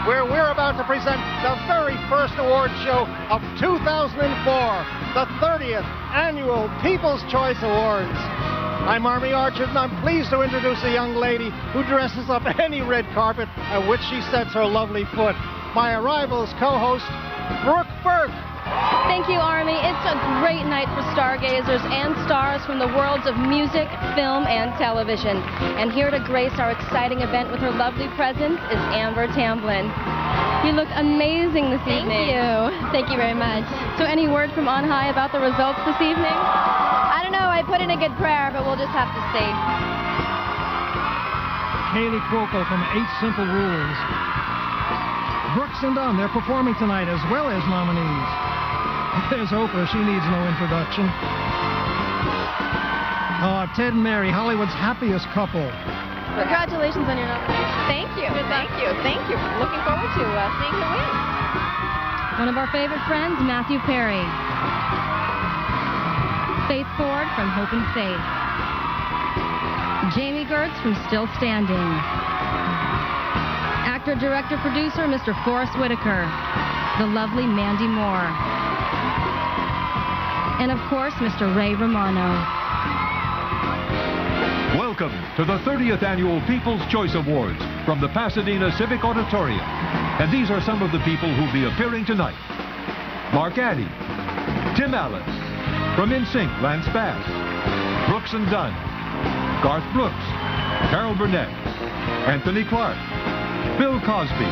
where we're about to present the very first award show of 2004, the 30th Annual People's Choice Awards. I'm Army Archerd, and I'm pleased to introduce a young lady who dresses up any red carpet at which she sets her lovely foot. My Arrival's co-host, Brooke Burke. Thank you, Army. It's a great night for stargazers and stars from the worlds of music, film, and television. And here to grace our exciting event with her lovely presence is Amber Tamblyn. You look amazing this evening. Thank you. Thank you very much. So any word from on high about the results this evening? I don't know. I put in a good prayer, but we'll just have to see. Kaley Cuoco from 8 Simple Rules. Brooks and Dunn, they're performing tonight as well as nominees. There's Oprah, she needs no introduction. Ted and Mary, Hollywood's happiest couple. Congratulations on your nomination. Thank you. Thank you. Thank you. Looking forward to seeing who wins. One of our favorite friends, Matthew Perry. Faith Ford from Hope and Faith. Jamie Gertz from Still Standing. Actor, director, producer, Mr. Forrest Whitaker. The lovely Mandy Moore. And of course, Mr. Ray Romano. Welcome to the 30th Annual People's Choice Awards from the Pasadena Civic Auditorium. And these are some of the people who'll be appearing tonight. Mark Addy, Tim Allen, from NSYNC, Lance Bass, Brooks and Dunn, Garth Brooks, Carol Burnett, Anthony Clark, Bill Cosby,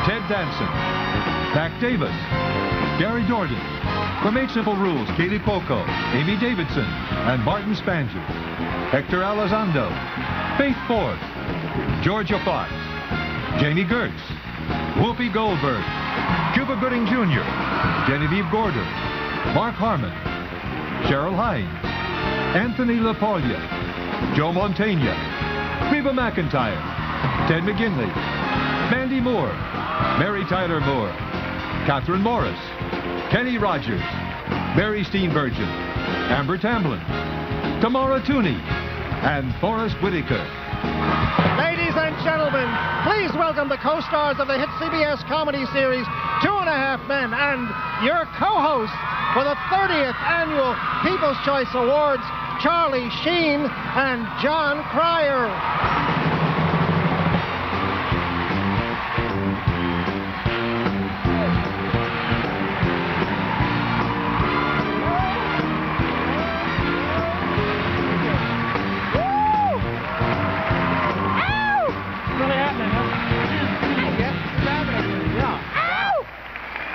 Ted Danson, Mac Davis, Gary Dordan, from 8 Simple Rules, Kaley Cuoco, Amy Davidson, and Martin Spanger, Hector Elizondo, Faith Ford, Georgia Fox, Janie Gertz, Whoopi Goldberg, Cuba Gooding Jr., Genevieve Gorder, Mark Harmon, Cheryl Hines, Anthony LaPaglia, Joe Mantegna, Reba McEntire, Ted McGinley, Mandy Moore, Mary Tyler Moore, Catherine Morris, Kenny Rogers, Mary Steenburgen, Amber Tamblyn, Tamara Tooney, and Forrest Whitaker. Ladies and gentlemen, please welcome the co-stars of the hit CBS comedy series 2.5 Men and your co-hosts for the 30th Annual People's Choice Awards, Charlie Sheen and Jon Cryer.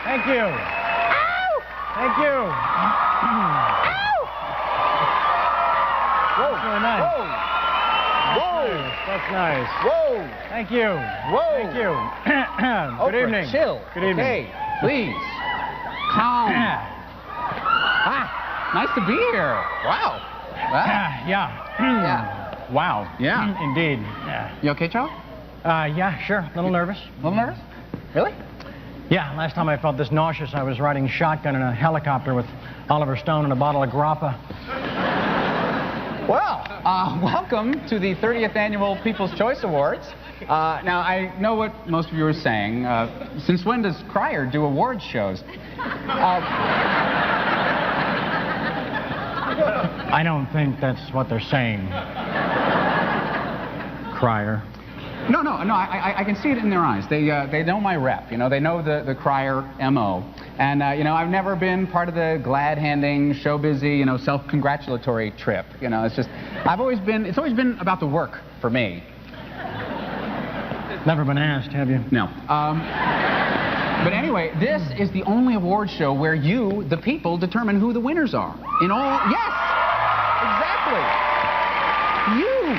Thank you. Ow! Thank you. Ow! Whoa. That's really nice. Whoa! That's nice. Whoa! Thank you. Whoa! Thank you. Good Oprah, evening. Chill. Good evening. Okay, please. Calm. Nice to be here. Wow. Yeah. Yeah. Wow. Yeah. Indeed. Yeah. You okay, Charlie? Yeah, sure. A little nervous. A little nervous? Really? Yeah, last time I felt this nauseous, I was riding shotgun in a helicopter with Oliver Stone and a bottle of grappa. Well, welcome to the 30th Annual People's Choice Awards. Now, I know what most of you are saying. Since when does Cryer do awards shows? I don't think that's what they're saying. Cryer. No, I can see it in their eyes. They know my rep, you know, they know the Cryer MO. And, you know, I've never been part of the glad-handing, show-busy, you know, self-congratulatory trip. You know, it's always been about the work for me. Never been asked, have you? No. But anyway, this is the only award show where you, the people, determine who the winners are. In all... Yes! Exactly! You!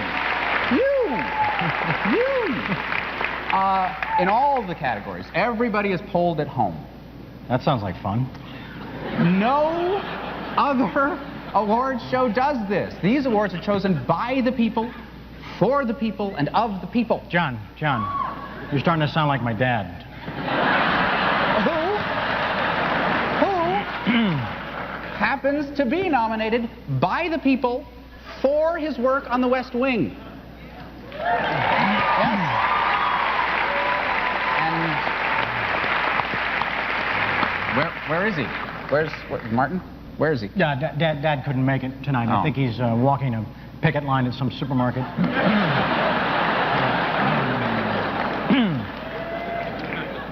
In all of the categories, everybody is polled at home. That sounds like fun. No other award show does this. These awards are chosen by the people, for the people, and of the people. John, you're starting to sound like my dad. Who happens to be nominated by the people for his work on The West Wing. Yes. And Where is he? Where's Martin? Where is he? Yeah, Dad couldn't make it tonight. Oh. I think he's walking a picket line at some supermarket.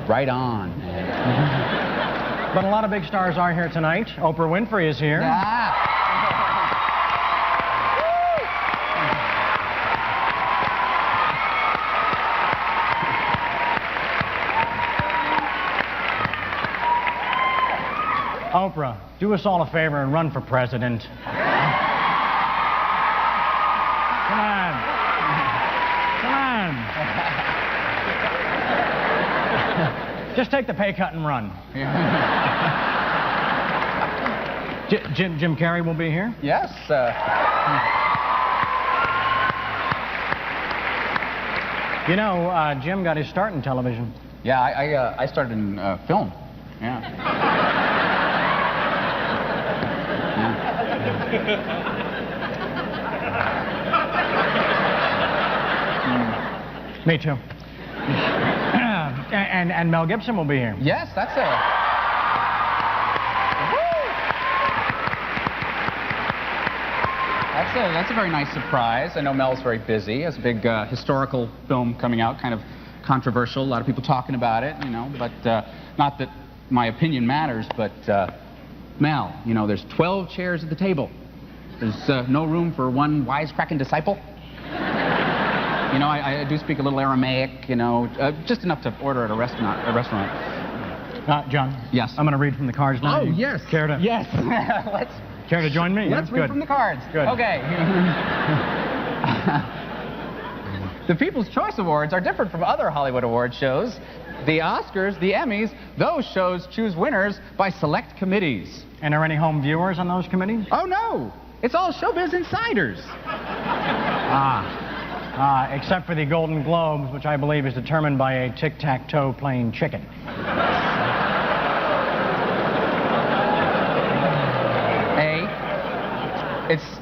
Right on. But a lot of big stars are here tonight. Oprah Winfrey is here. Oprah, do us all a favor and run for president. Come on. Come on. Just take the pay cut and run. Jim Carrey will be here? Yes. You know, Jim got his start in television. Yeah, I started in film. Yeah. Me too. And Mel Gibson will be here. Yes, that's a very nice surprise. I know Mel's very busy. He has a big historical film coming out, kind of controversial. A lot of people talking about it, you know, but not that my opinion matters, but Mel, you know, there's 12 chairs at the table. There's no room for one wisecracking disciple. You know, I do speak a little Aramaic, you know, just enough to order at a restaurant. John? Yes? I'm going to read from the cards now. Oh, yes. Care to? Yes. Care to join me? Let's read Good. from the cards. Good. Okay. The People's Choice Awards are different from other Hollywood award shows. The Oscars, the Emmys, those shows choose winners by select committees. And are any home viewers on those committees? Oh, no. It's all showbiz insiders. Except for the Golden Globes, which I believe is determined by a tic-tac-toe playing chicken.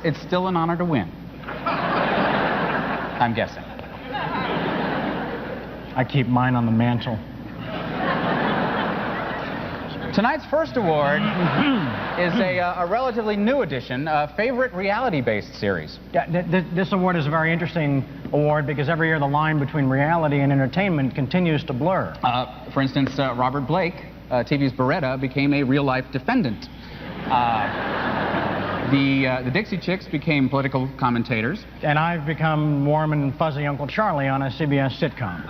It's still an honor to win. I'm guessing. I keep mine on the mantle. Tonight's first award is a relatively new addition, a favorite reality-based series. Yeah, this award is a very interesting award because every year the line between reality and entertainment continues to blur. For instance, Robert Blake, TV's Beretta, became a real-life defendant. The Dixie Chicks became political commentators. And I've become warm and fuzzy Uncle Charlie on a CBS sitcom.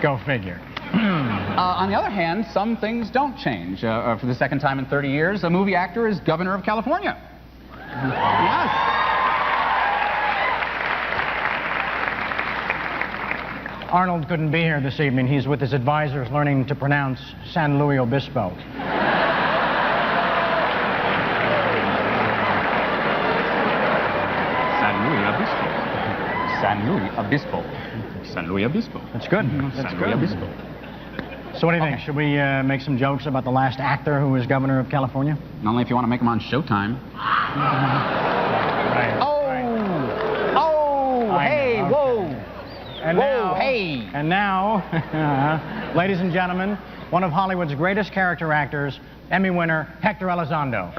Go figure. On the other hand, some things don't change. For the second time in 30 years, a movie actor is governor of California. Yes. Arnold couldn't be here this evening. He's with his advisors learning to pronounce San Luis Obispo. San Luis Obispo. San Luis Obispo. That's good. That's good. Obispo. So what do you think? Should we make some jokes about the last actor who was governor of California? Only if you want to make them on Showtime. Right. Hey, okay. whoa. And Whoa, now, hey. And now, ladies and gentlemen, one of Hollywood's greatest character actors, Emmy winner Hector Elizondo.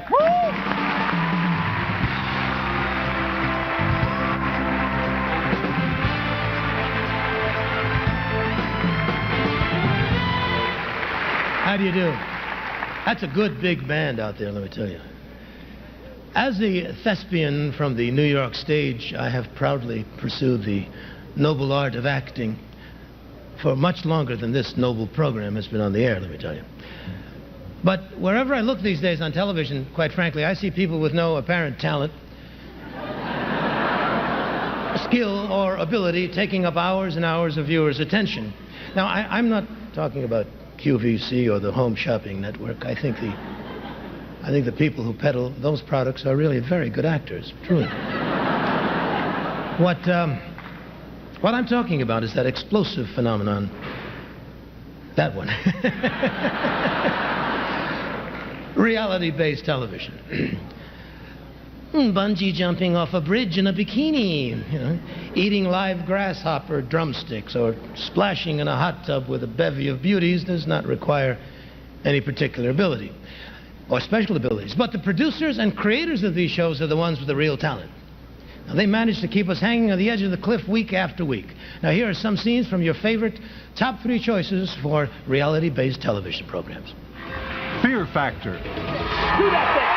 How do you do? That's a good big band out there, let me tell you. As the thespian from the New York stage, I have proudly pursued the noble art of acting for much longer than this noble program has been on the air, let me tell you. But wherever I look these days on television, quite frankly, I see people with no apparent talent, skill, or ability taking up hours and hours of viewers' attention. Now, I'm not talking about QVC or the Home Shopping Network. I think the people who peddle those products are really very good actors, truly. What I'm talking about is that explosive phenomenon. That one. Reality-based television. Bungee jumping off a bridge in a bikini, you know, eating live grasshopper drumsticks, or splashing in a hot tub with a bevy of beauties does not require any particular ability or special abilities. But the producers and creators of these shows are the ones with the real talent. Now, they manage to keep us hanging on the edge of the cliff week after week. Now, here are some scenes from your favorite top 3 choices for reality-based television programs. Fear Factor. Do that thing.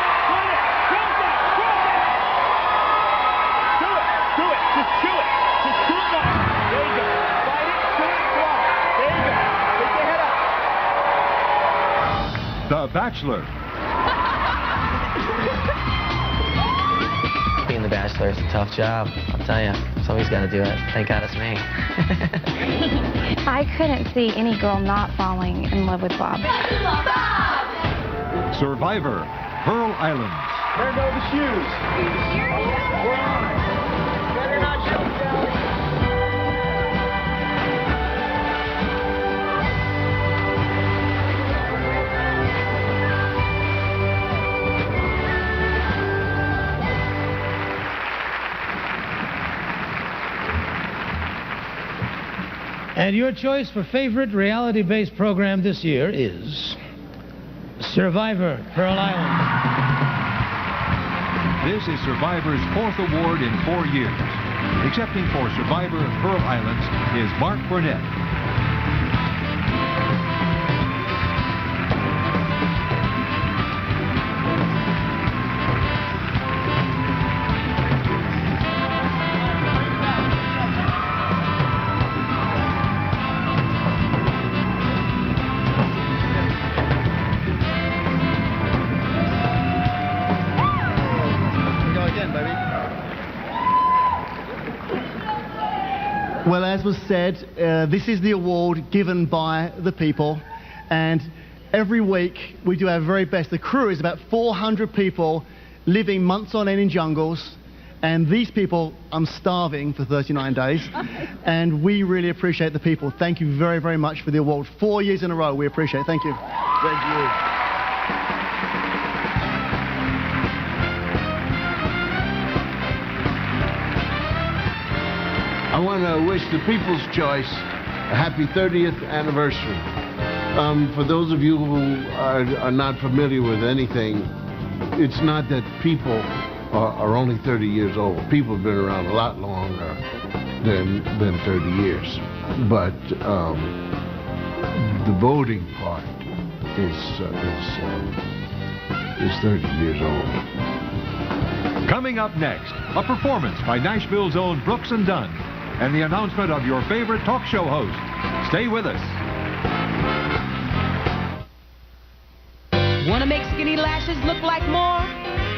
Do it. Just chew it. Just chew it more. There you go. Fight it. Chew it. Come on. There you go. Take your head up. The Bachelor. Being the Bachelor is a tough job. I'll tell you. Somebody's got to do it. Thank God it's me. I couldn't see any girl not falling in love with Bob. Survivor. Pearl Islands. There go the shoes. We're on. Better not show Kelly. And your choice for favorite reality-based program this year is Survivor, Pearl Island. This is Survivor's 4th award in 4 years. Accepting for Survivor Pearl Islands is Mark Burnett. Well, as was said, this is the award given by the people, and every week we do our very best. The crew is about 400 people living months on end in jungles, and these people, I'm starving for 39 days, and we really appreciate the people. Thank you very, very much for the award. 4 years in a row, we appreciate it. Thank you. Thank you. I want to wish the People's Choice a happy 30th anniversary. For those of you who are not familiar with anything, it's not that people are only 30 years old. People have been around a lot longer than 30 years. But the voting part is 30 years old. Coming up next, a performance by Nashville's own Brooks and Dunn, and the announcement of your favorite talk show host. Stay with us. Want to make skinny lashes look like more?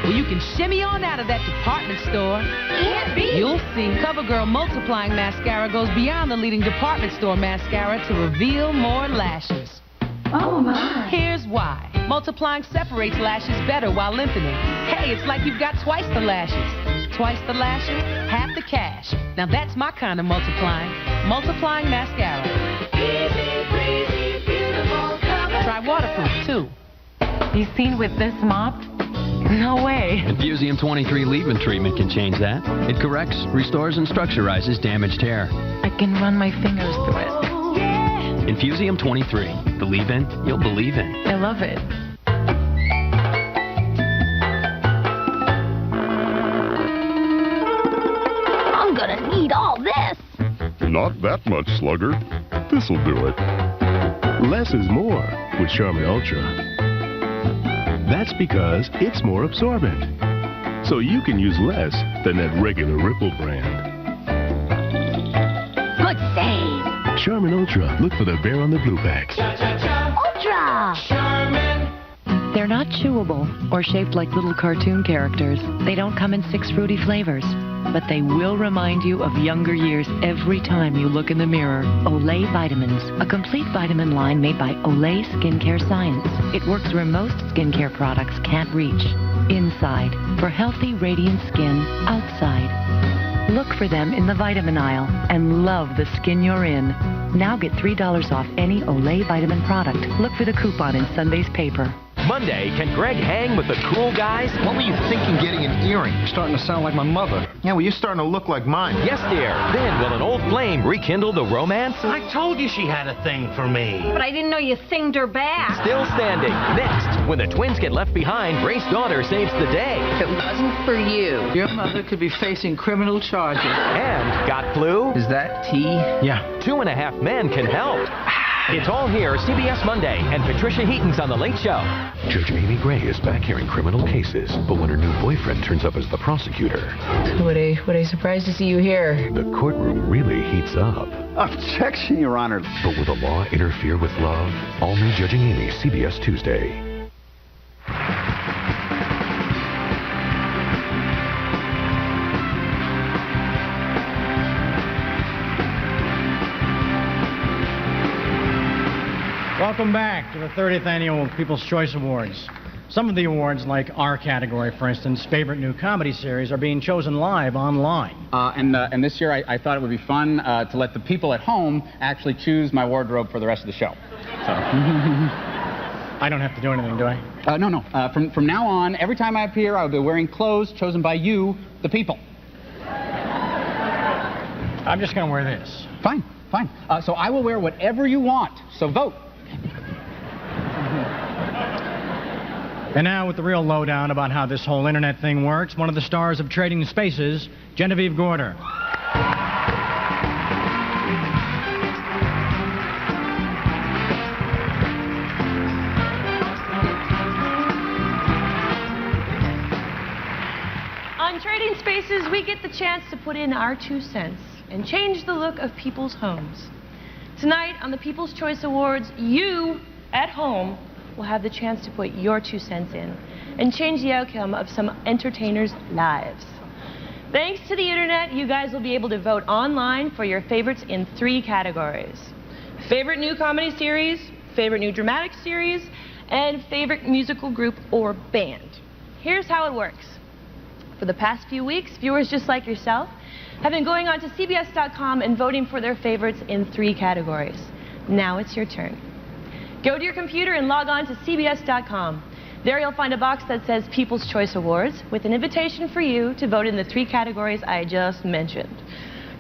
Well, you can shimmy on out of that department store. Can't be. You'll see CoverGirl Multiplying Mascara goes beyond the leading department store mascara to reveal more lashes. Oh, my. Here's why. Multiplying separates lashes better while lengthening. Hey, it's like you've got twice the lashes. Twice the lashes, half the cash. Now that's my kind of multiplying. Multiplying mascara. Easy, breezy, beautiful cover. Try waterproof, too. You seen with this mop? No way. Infusium 23 leave-in treatment can change that. It corrects, restores, and structurizes damaged hair. I can run my fingers through it. Yeah. Infusium 23. The leave-in you'll believe in. I love it. I'm gonna need all this. Not that much, Slugger. This'll do it. Less is more with Charmin Ultra. That's because it's more absorbent. So you can use less than that regular Ripple brand. Good save. Charmin Ultra. Look for the bear on the blue packs. Ultra. Charmin. They're not chewable or shaped like little cartoon characters. They don't come in 6 fruity flavors. But they will remind you of younger years every time you look in the mirror. Olay Vitamins, a complete vitamin line made by Olay Skincare Science. It works where most skincare products can't reach. Inside, for healthy, radiant skin. Outside. Look for them in the vitamin aisle and love the skin you're in. Now get $3 off any Olay vitamin product. Look for the coupon in Sunday's paper. Monday, can Greg hang with the cool guys? What were you thinking getting an earring? You're starting to sound like my mother. Yeah, well, you're starting to look like mine. Yes, dear. Then will an old flame rekindle the romance? I told you she had a thing for me. But I didn't know you thinged her back. Still standing. Next, when the twins get left behind, Grace's daughter saves the day. If it wasn't for you, your mother could be facing criminal charges. And got flu? Is that tea? Yeah. 2.5 Men can help. It's all here, CBS Monday, and Patricia Heaton's on The Late Show. Judge Amy Gray is back hearing criminal cases, but when her new boyfriend turns up as the prosecutor... Would I surprised to see you here? The courtroom really heats up. Objection, Your Honor. But will the law interfere with love? All new Judging Amy, CBS Tuesday. Welcome back to the 30th Annual People's Choice Awards. Some of the awards, like our category, for instance, Favorite New Comedy Series, are being chosen live online. And this year I thought it would be fun to let the people at home actually choose my wardrobe for the rest of the show. So. I don't have to do anything, do I? No. From now on, every time I appear, I'll be wearing clothes chosen by you, the people. I'm just going to wear this. Fine. So I will wear whatever you want, so vote. And now with the real lowdown about how this whole internet thing works, one of the stars of Trading Spaces, Genevieve Gorder. On Trading Spaces, we get the chance to put in our 2 cents and change the look of people's homes. Tonight, on the People's Choice Awards, you, at home, will have the chance to put your 2 cents in and change the outcome of some entertainers' lives. Thanks to the internet, you guys will be able to vote online for your favorites in 3 categories: Favorite New Comedy Series, Favorite New Dramatic Series, and Favorite Musical Group or Band. Here's how it works. For the past few weeks, viewers just like yourself have been going on to CBS.com and voting for their favorites in 3 categories. Now it's your turn. Go to your computer and log on to CBS.com. There you'll find a box that says People's Choice Awards with an invitation for you to vote in the 3 categories I just mentioned.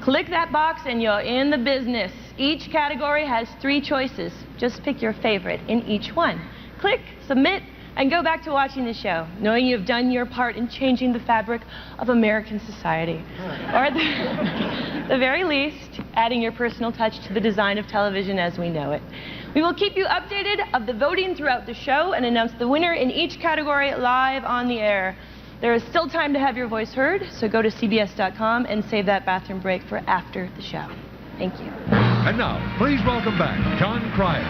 Click that box and you're in the business. Each category has 3 choices. Just pick your favorite in each one. Click, submit, and go back to watching the show, knowing you've done your part in changing the fabric of American society. Or at the very least, adding your personal touch to the design of television as we know it. We will keep you updated of the voting throughout the show and announce the winner in each category live on the air. There is still time to have your voice heard, so go to CBS.com and save that bathroom break for after the show. Thank you. And now, please welcome back Jon Cryer.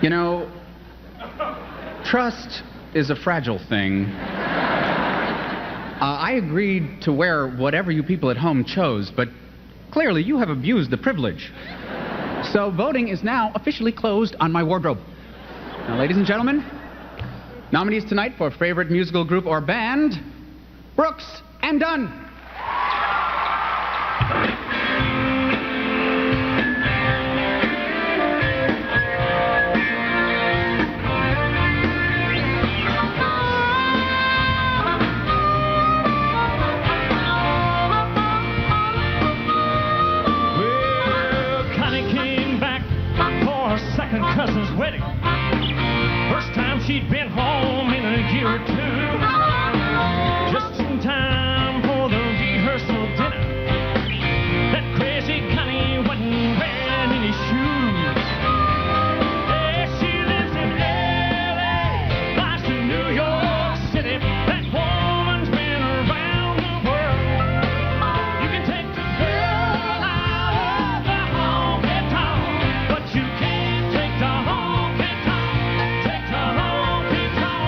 You know, trust is a fragile thing. I agreed to wear whatever you people at home chose, but clearly you have abused the privilege. So voting is now officially closed on my wardrobe. Now, ladies and gentlemen, nominees tonight for Favorite Musical Group or Band, Brooks and Dunn. Cousin's wedding. First time she'd been home in a year or 2. Just in time for the rehearsal dinner. That crazy Connie wasn't wearing any shoes. Yeah, she lives in L.A., flies to New York City. That woman's been around the world. You can take the girl out of the honky tonk, but you can't take the honky tonk, take the honky tonk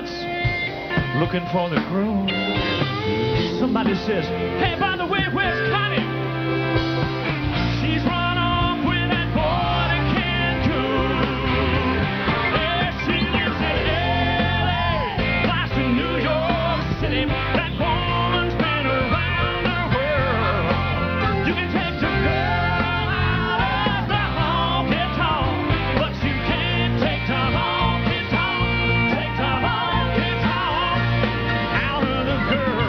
nuts, looking for the groove. Somebody says, hey, by the way, where's Connie? She's run off with that boy to Cancun. Yeah, she lives in L.A., flies to New York City. That woman's been around the world. You can take the girl out of the honky-tonk, but you can't take the honky-tonk, take the honky-tonk out of the girl.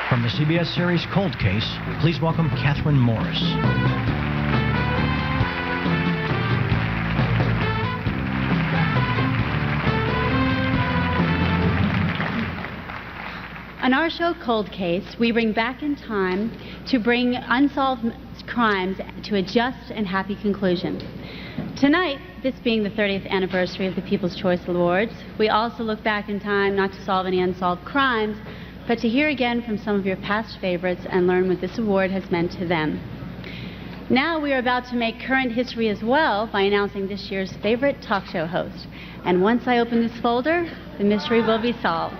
From the CBS series Cold Case, please welcome Catherine Morris. On our show Cold Case, we bring back in time to bring unsolved crimes to a just and happy conclusion. Tonight, this being the 30th anniversary of the People's Choice Awards, we also look back in time not to solve any unsolved crimes, but to hear again from some of your past favorites and learn what this award has meant to them. Now we are about to make current history as well by announcing this year's favorite talk show host. And once I open this folder, the mystery will be solved.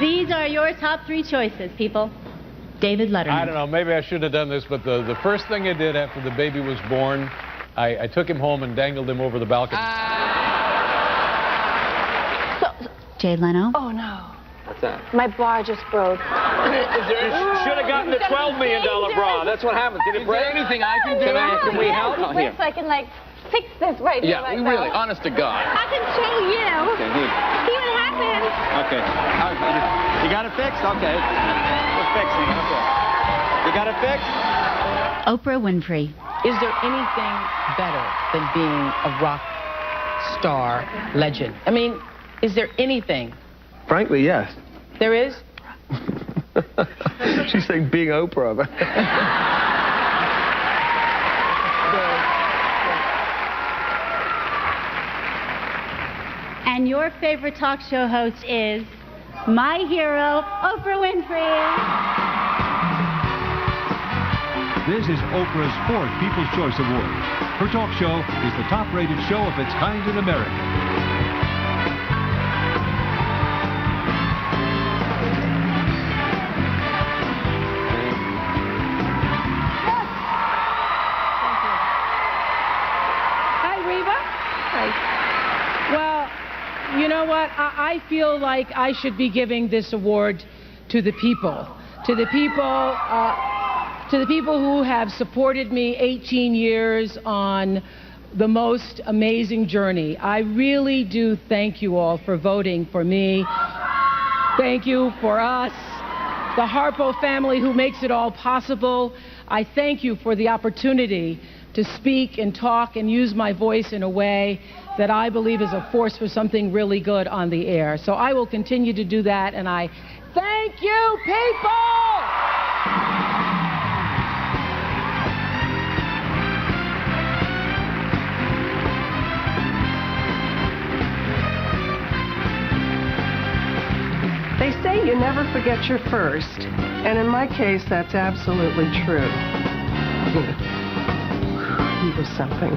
These are your top 3 choices, people. David Letterman. I don't know, maybe I shouldn't have done this, but the first thing I did after the baby was born, I took him home and dangled him over the balcony. Jay Leno. Oh, no. What's that? My bra just broke. Should have gotten the $12 million bra. That's what happens. Did it break? Is there anything I can do? Can we help? Oh, here. So I can, like, fix this right here. Yeah, we really, honest to God. I can show you. Okay, here. See what happens. Okay. You got it fixed? Okay. We're fixing it. Okay. You got it fixed? Oprah Winfrey. Is there anything better than being a rock star legend? I mean, is there anything? Frankly, yes. There is? She's saying being Oprah. And your favorite talk show host is my hero, Oprah Winfrey. This is Oprah's 4th People's Choice Award. Her talk show is the top-rated show of its kind in America. You know what? I feel like I should be giving this award to the people. To the people who have supported me 18 years on the most amazing journey. I really do thank you all for voting for me. Thank you for us, the Harpo family who makes it all possible. I thank you for the opportunity to speak and talk and use my voice in a way that I believe is a force for something really good on the air. So I will continue to do that, and I thank you, people! They say you never forget your first, and in my case, that's absolutely true. He was something.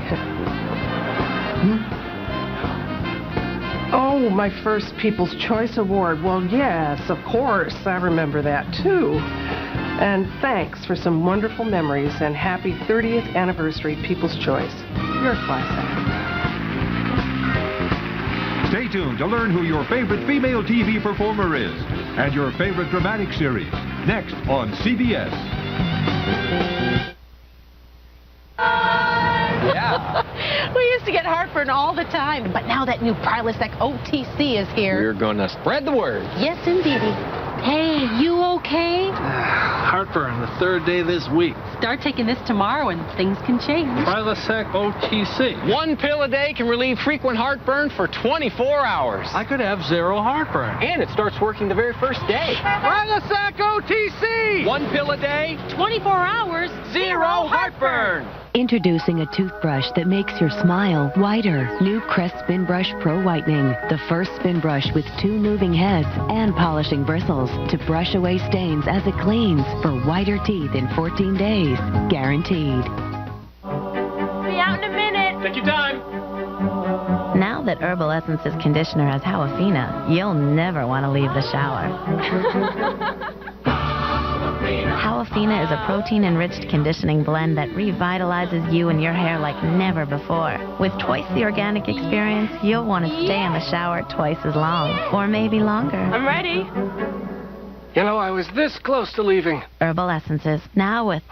Oh, my first People's Choice Award. Well, yes, of course. I remember that, too. And thanks for some wonderful memories, and happy 30th anniversary, People's Choice. You're a class act. Stay tuned to learn who your favorite female TV performer is and your favorite dramatic series. Next on CBS. Yeah. We used to get heartburn all the time, but now that new Prilosec OTC is here. We're going to spread the word. Yes, indeedy. Hey, you okay? Heartburn the third day this week. Start taking this tomorrow and things can change. Prilosec OTC. 1 pill a day can relieve frequent heartburn for 24 hours. I could have zero heartburn. And it starts working the very first day. Prilosec OTC! 1 pill a day, 24 hours, zero heartburn. Introducing a toothbrush that makes your smile whiter. New Crest Spin Brush Pro Whitening. The first spin brush with 2 moving heads and polishing bristles to brush away stains as it cleans for whiter teeth in 14 days. Guaranteed. Be out in a minute. Take your time. Now that Herbal Essences conditioner has Hawafina, you'll never want to leave the shower. Hawafina is a protein-enriched conditioning blend that revitalizes you and your hair like never before. With twice the organic experience, you'll want to stay in the shower twice as long, or maybe longer. I'm ready. You know, I was this close to leaving. Herbal Essences, now with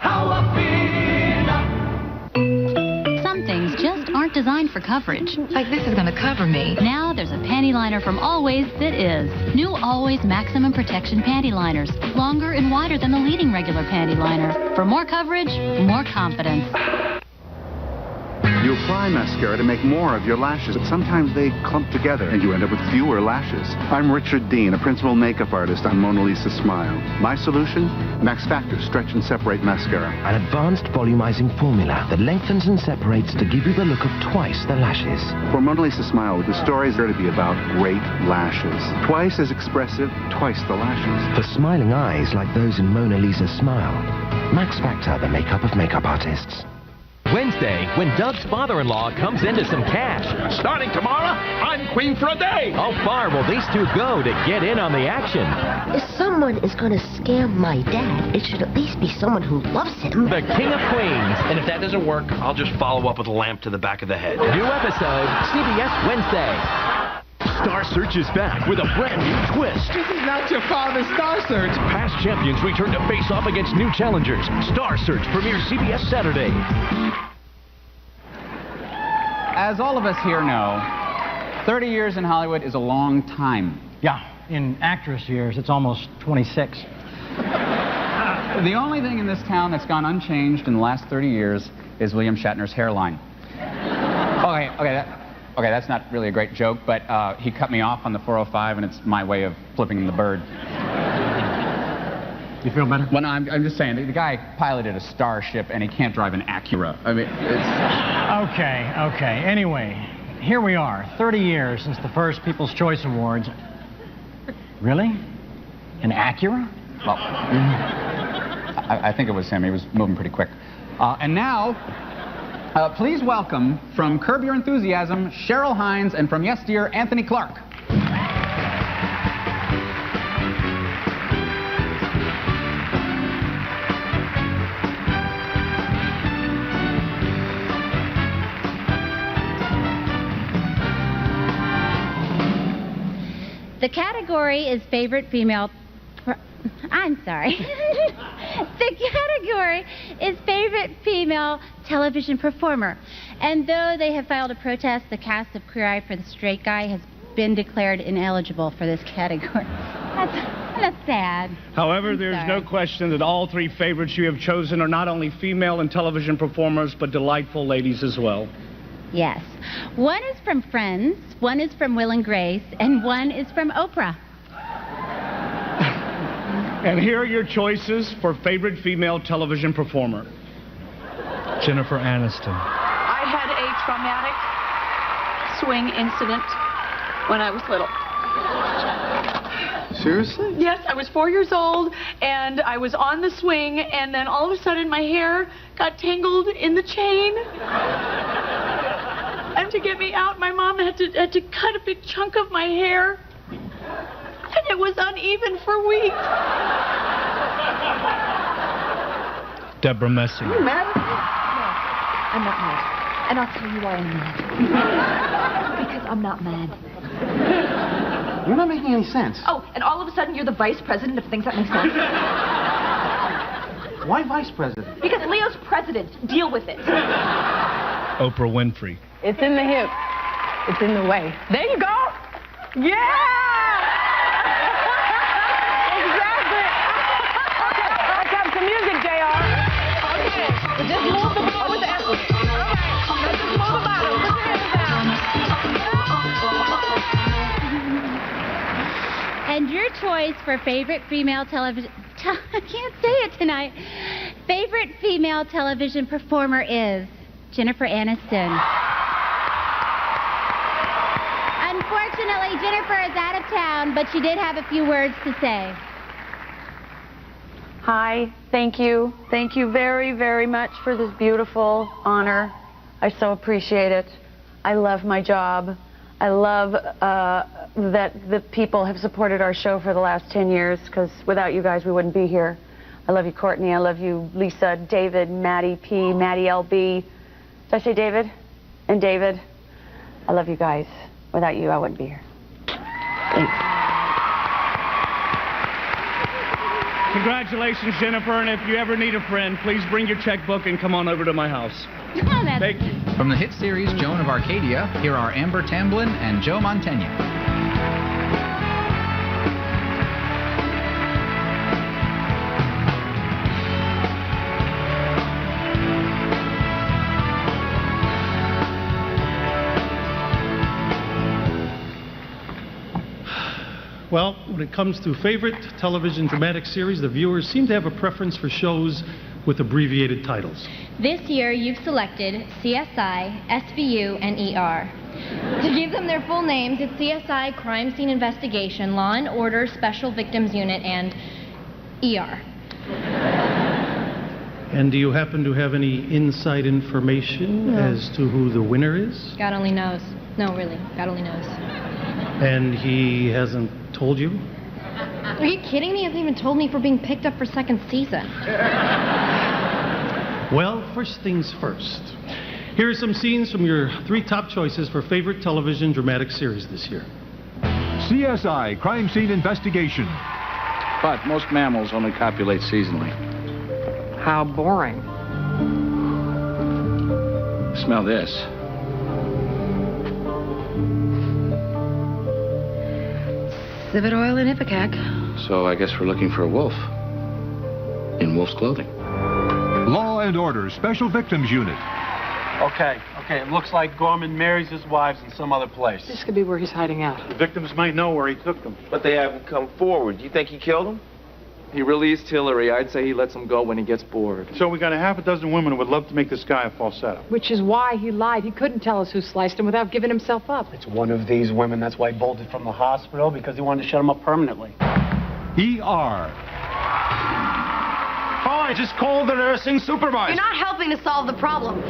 Some things just aren't designed for coverage. Like this is going to cover me. Now there's a panty liner from Always that is. New Always Maximum Protection Panty Liners. Longer and wider than the leading regular panty liner. For more coverage, more confidence. You apply mascara to make more of your lashes, but sometimes they clump together and you end up with fewer lashes. I'm Richard Dean, a principal makeup artist on Mona Lisa Smile. My solution? Max Factor Stretch and Separate Mascara. An advanced volumizing formula that lengthens and separates to give you the look of twice the lashes. For Mona Lisa Smile, the story is going to be about great lashes. Twice as expressive, twice the lashes. For smiling eyes like those in Mona Lisa's Smile. Max Factor, the makeup of makeup artists. Wednesday, when Doug's father-in-law comes into some cash. Starting tomorrow, I'm queen for a day. How far will these two go to get in on the action? If someone is going to scam my dad, it should at least be someone who loves him. The King of Queens. And if that doesn't work, I'll just follow up with a lamp to the back of the head. New episode, CBS Wednesday. Star Search is back with a brand new twist. This is not your father's Star Search. Past champions return to face off against new challengers. Star Search premieres CBS Saturday. As all of us here know, 30 years in Hollywood is a long time. Yeah, in actress years, it's almost 26. The only thing in this town that's gone unchanged in the last 30 years is William Shatner's hairline. Okay, that's not really a great joke, but he cut me off on the 405, and it's my way of flipping him the bird. You feel better? Well, no, I'm just saying, the guy piloted a Starship, and he can't drive an Acura. I mean, it's... Okay. Anyway, here we are, 30 years since the first People's Choice Awards. Really? An Acura? Well, I think it was him. He was moving pretty quick. And now... please welcome, from Curb Your Enthusiasm, Cheryl Hines, and from Yes Dear, Anthony Clark. The category is favorite female... I'm sorry. The category is favorite female television performer. And though they have filed a protest, the cast of Queer Eye for the Straight Guy has been declared ineligible for this category. That's sad. However, there's no question that all three favorites you have chosen are not only female and television performers, but delightful ladies as well. Yes. One is from Friends, one is from Will and Grace, and one is from Oprah. And here are your choices for favorite female television performer. Jennifer Aniston. I had a traumatic swing incident when I was little. Seriously? Yes, I was 4 years old, and I was on the swing, and then all of a sudden my hair got tangled in the chain. And to get me out, my mom had to cut a big chunk of my hair. And it was uneven for weeks. Deborah Messing. Are you mad? No, I'm not mad. And I'll tell you why I'm mad. Because I'm not mad. You're not making any sense. Oh, and all of a sudden you're the vice president of things that make sense. Why vice president? Because Leo's president. Deal with it. Oprah Winfrey. It's in the hip. It's in the way. There you go. Yeah! Exactly. the music, JR. Okay. Just move the ball with the effort. All right. Let's just move the bottom. Put your hands down. And your choice for favorite female television... I can't say it tonight. Favorite female television performer is Jennifer Aniston. Unfortunately, Jennifer is out of town, but she did have a few words to say. Hi, thank you. Thank you very, very much for this beautiful honor. I so appreciate it. I love my job. I love that the people have supported our show for the last 10 years, because without you guys, we wouldn't be here. I love you, Courtney. I love you, Lisa, David, Maddie P, Maddie LB. Did I say David? And David. I love you guys. Without you, I wouldn't be here. Thanks. Congratulations, Jennifer, and if you ever need a friend, please bring your checkbook and come on over to my house. Thank you. From the hit series Joan of Arcadia, here are Amber Tamblyn and Joe Mantegna. Well, when it comes to favorite television dramatic series, the viewers seem to have a preference for shows with abbreviated titles. This year, you've selected CSI, SVU, and ER. To give them their full names, it's CSI Crime Scene Investigation, Law and Order Special Victims Unit, and ER. And do you happen to have any inside information as to who the winner is? God only knows. No, really, God only knows. And he hasn't told you? Are you kidding me? He hasn't even told me for being picked up for second season. Well, first things first. Here are some scenes from your 3 top choices for favorite television dramatic series this year. CSI, Crime Scene Investigation. But most mammals only copulate seasonally. How boring. Smell this. Civet oil and Ipecac. So I guess we're looking for a wolf. In wolf's clothing. Law and Order Special Victims Unit. Okay, it looks like Gorman marries his wives in some other place. This could be where he's hiding out. The victims might know where he took them. But they haven't come forward. Do you think he killed them? He released Hillary. I'd say he lets them go when he gets bored. So we got a half a dozen women who would love to make this guy a falsetto. Which is why he lied. He couldn't tell us who sliced him without giving himself up. It's one of these women. That's why he bolted from the hospital, because he wanted to shut him up permanently. ER. Oh, I just called the nursing supervisor. You're not helping to solve the problem.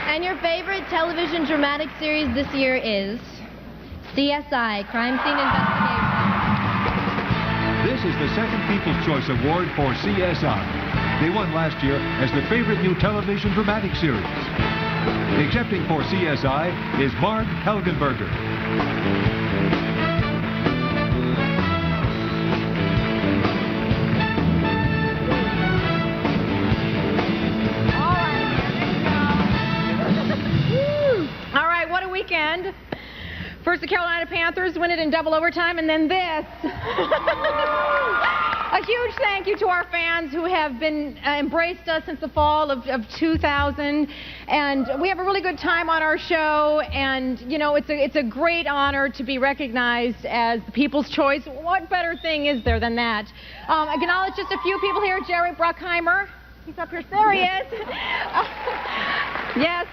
And your favorite television dramatic series this year is CSI, Crime Scene Investigation. This is the second People's Choice Award for CSI. They won last year as the favorite new television dramatic series. Accepting for CSI is Marg Helgenberger. Weekend. First, the Carolina Panthers win it in double overtime, and then this. A huge thank you to our fans who have been embraced us since the fall of 2000, and we have a really good time on our show. And you know, it's a great honor to be recognized as the People's Choice. What better thing is there than that? I can acknowledge just a few people here. Jerry Bruckheimer, he's up here. There he is. Yes.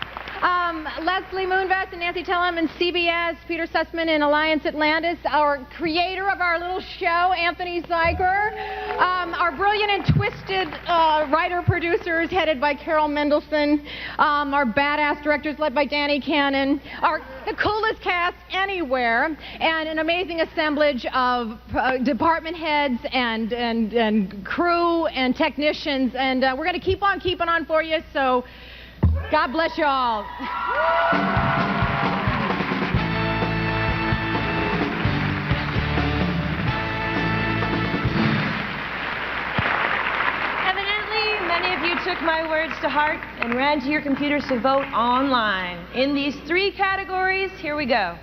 Leslie Moonves and Nancy Tellem and CBS, Peter Sussman and Alliance Atlantis, our creator of our little show, Anthony Zeiger, our brilliant and twisted writer-producers headed by Carol Mendelson, our badass directors led by Danny Cannon, the coolest cast anywhere, and an amazing assemblage of department heads and crew and technicians, and we're going to keep on keeping on for you, so God bless you all. you took my words to heart and ran to your computers to vote online. In these 3 categories, here we go.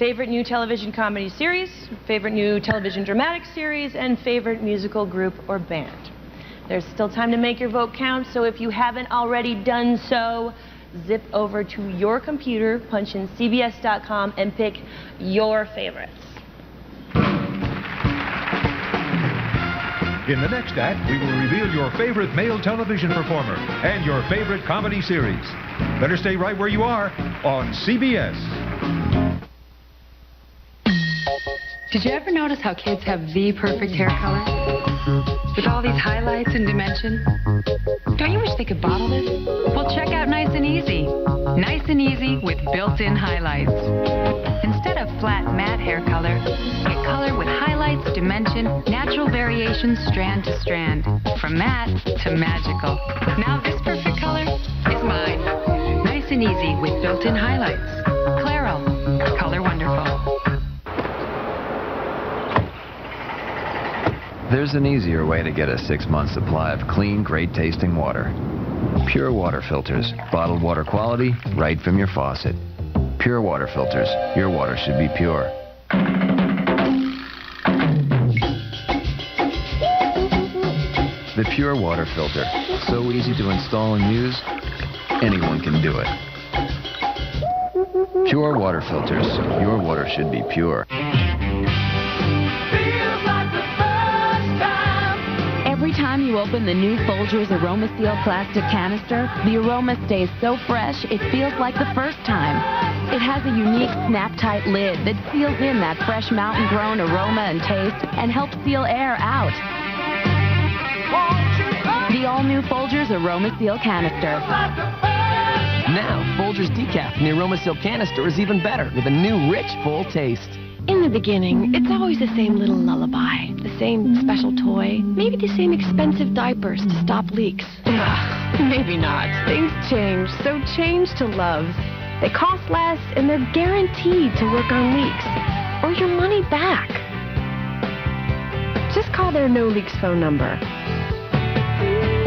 Favorite new television comedy series, favorite new television dramatic series, and favorite musical group or band. There's still time to make your vote count, so if you haven't already done so, zip over to your computer, punch in CBS.com, and pick your favorites. In the next act, we will reveal your favorite male television performer and your favorite comedy series. Better stay right where you are on CBS. Did you ever notice how kids have the perfect hair color? With all these highlights and dimension? Don't you wish they could bottle this? Well, check out Nice and Easy. Nice and Easy with built-in highlights. Instead of flat matte hair color, get color with highlights, dimension, natural variations strand to strand. From matte to magical. Now this perfect color is mine. Nice and Easy with built-in highlights. Claro. Color wonderful. There's an easier way to get a 6-month supply of clean, great-tasting water. Pure water filters. Bottled water quality, right from your faucet. Pure water filters. Your water should be pure. The Pure Water Filter. So easy to install and use, anyone can do it. Pure water filters. Your water should be pure. Every time you open the new Folgers AromaSeal plastic canister, the aroma stays so fresh it feels like the first time. It has a unique snap-tight lid that seals in that fresh mountain-grown aroma and taste and helps seal air out. The all-new Folgers AromaSeal canister. Now, Folgers Decaf in the AromaSeal canister is even better with a new, rich, full taste. In the beginning, it's always the same little lullaby, the same special toy, maybe the same expensive diapers to stop leaks. Maybe not. Things change, so change to Love's. They cost less and they're guaranteed to work on leaks, or your money back. Just call their no leaks phone number.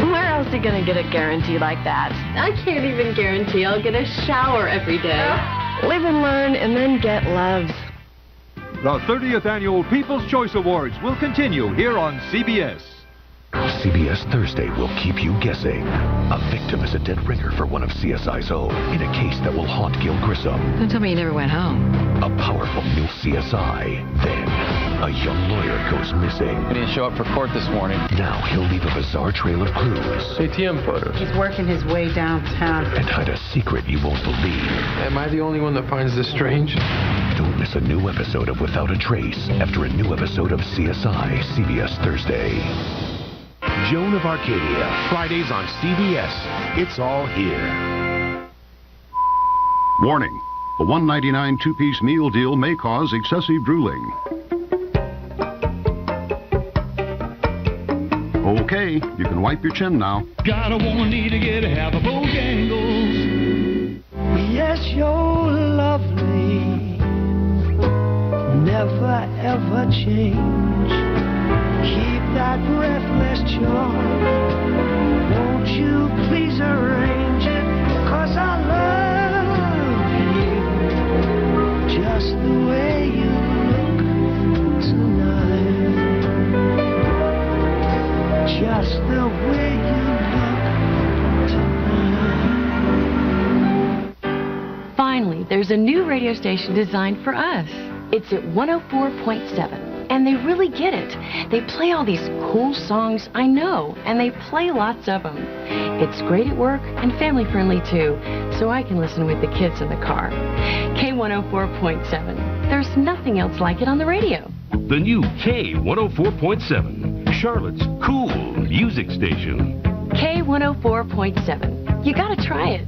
Where else are you gonna get a guarantee like that? I can't even guarantee I'll get a shower every day. Live and learn and then get Love's. The 30th Annual People's Choice Awards will continue here on CBS. CBS Thursday will keep you guessing. A victim is a dead ringer for one of CSI's own in a case that will haunt Gil Grissom. Don't tell me you never went home. A powerful new CSI. Then, a young lawyer goes missing. He didn't show up for court this morning. Now he'll leave a bizarre trail of clues. ATM photos. He's working his way downtown. And hide a secret you won't believe. Am I the only one that finds this strange? Don't miss a new episode of Without a Trace after a new episode of CSI, CBS Thursday. Joan of Arcadia, Fridays on CBS. It's all here. Warning. A $1.99 two-piece meal deal may cause excessive drooling. Okay, you can wipe your chin now. Got a woman need to get half a Bojangles. Yes, you're lovely. Never ever change. Keep that breathless charm. Won't you please arrange it? 'Cause I love you just the way you look tonight. Just the way you look tonight. Finally, there's a new radio station designed for us. It's at 104.7. And they really get it. They play all these cool songs, I know, and they play lots of them. It's great at work and family-friendly, too, so I can listen with the kids in the car. K104.7. There's nothing else like it on the radio. The new K104.7, Charlotte's cool music station. K104.7. You gotta try it.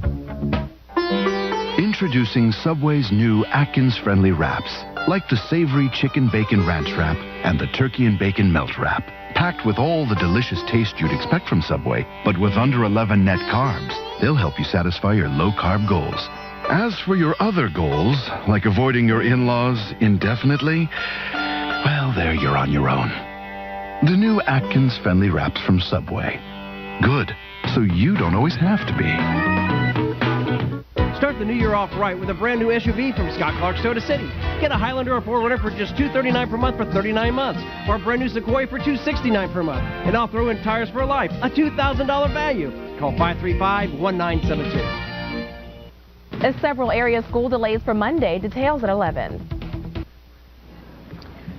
Introducing Subway's new Atkins-friendly wraps, like the savory chicken bacon ranch wrap and the turkey and bacon melt wrap. Packed with all the delicious taste you'd expect from Subway, but with under 11 net carbs. They'll help you satisfy your low-carb goals. As for your other goals, like avoiding your in-laws indefinitely, well, there you're on your own. The new Atkins-friendly wraps from Subway. Good, so you don't always have to be. Start the new year off right with a brand new SUV from Scott Clark Soda City. Get a Highlander or 4Runner for just $239 per month for 39 months, or a brand new Sequoia for $269 per month. And I'll throw in tires for life, a $2,000 value. Call 535-1972. Several area school delays for Monday. Details at 11.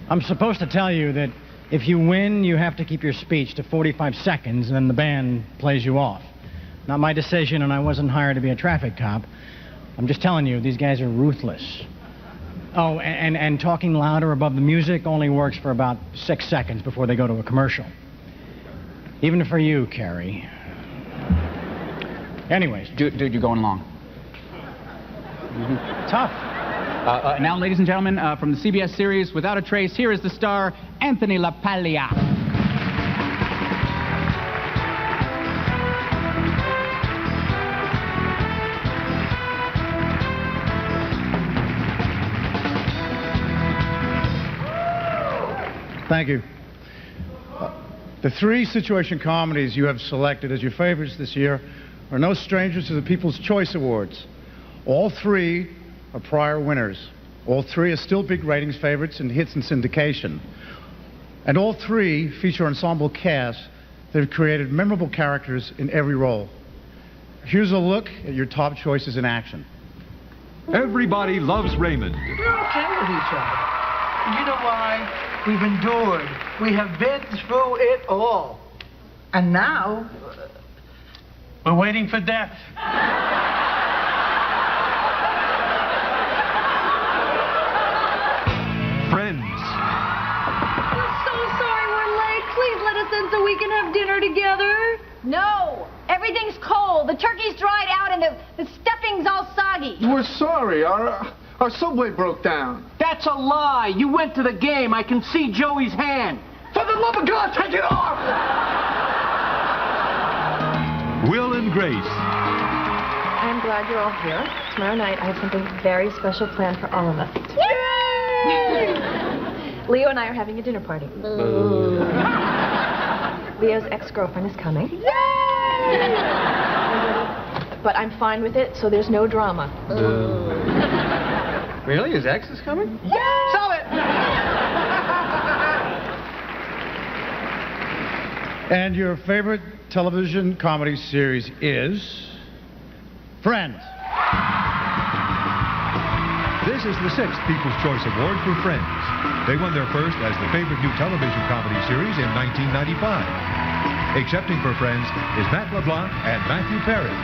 I'm supposed to tell you that if you win, you have to keep your speech to 45 seconds, and then the band plays you off. Not my decision, and I wasn't hired to be a traffic cop. I'm just telling you, these guys are ruthless. Oh, and talking louder above the music only works for about 6 seconds before they go to a commercial. Even for you, Carrie. Anyways. Dude, you're going long. Tough. Now, ladies and gentlemen, from the CBS series Without a Trace, here is the star, Anthony LaPaglia. Thank you. The three situation comedies you have selected as your favorites this year are no strangers to the People's Choice Awards. All three are prior winners. All three are still big ratings favorites in hits and syndication. And all three feature ensemble casts that have created memorable characters in every role. Here's a look at your top choices in action. Everybody loves Raymond. We're okay with each other. You know why? We've endured. We have been through it all. And now, we're waiting for death. Friends. We're so sorry we're late. Please let us in so we can have dinner together. No! Everything's cold. The turkey's dried out and the stuffing's all soggy. we're sorry. Our subway broke down. That's a lie. You went to the game. I can see Joey's hand. For the love of God, take it off! Will and Grace. I'm glad you're all here. Tomorrow night, I have something very special planned for all of us. Yay! Leo and I are having a dinner party. Leo's ex-girlfriend is coming. Yay! But I'm fine with it, so there's no drama. Really? His ex is coming? Yay! Solve it! And your favorite television comedy series is Friends. This is the 6th People's Choice Award for Friends. They won their first as the favorite new television comedy series in 1995. Accepting for Friends is Matt LeBlanc and Matthew Perry.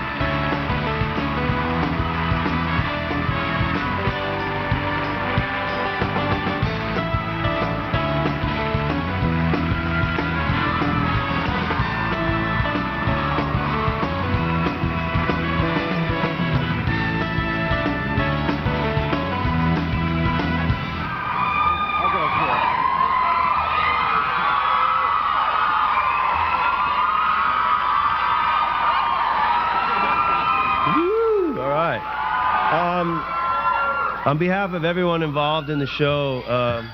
On behalf of everyone involved in the show, nice.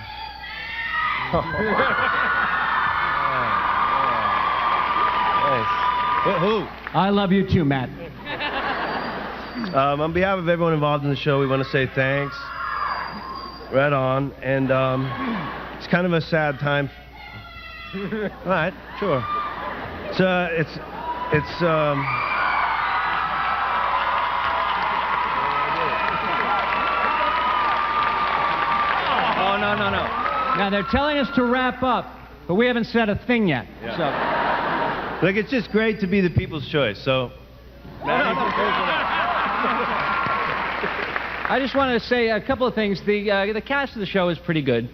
Who? I love you too, Matt. On behalf of everyone involved in the show, we want to say thanks. Right on. And it's kind of a sad time. All right, sure. No. Now, they're telling us to wrap up, but we haven't said a thing yet. Yeah. So. Look, it's just great to be the people's choice, so... I just want to say a couple of things. The cast of the show is pretty good.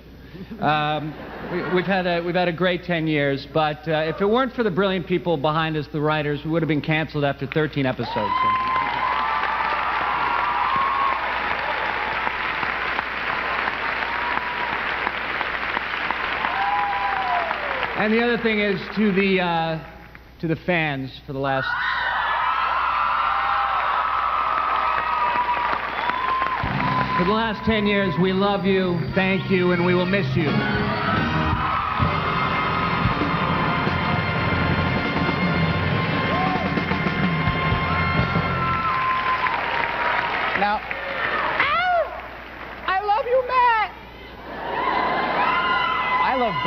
We've had a great 10 years, but if it weren't for the brilliant people behind us, the writers, we would have been canceled after 13 episodes. So. And the other thing is to the fans for the last... For the last 10 years, we love you, thank you, and we will miss you.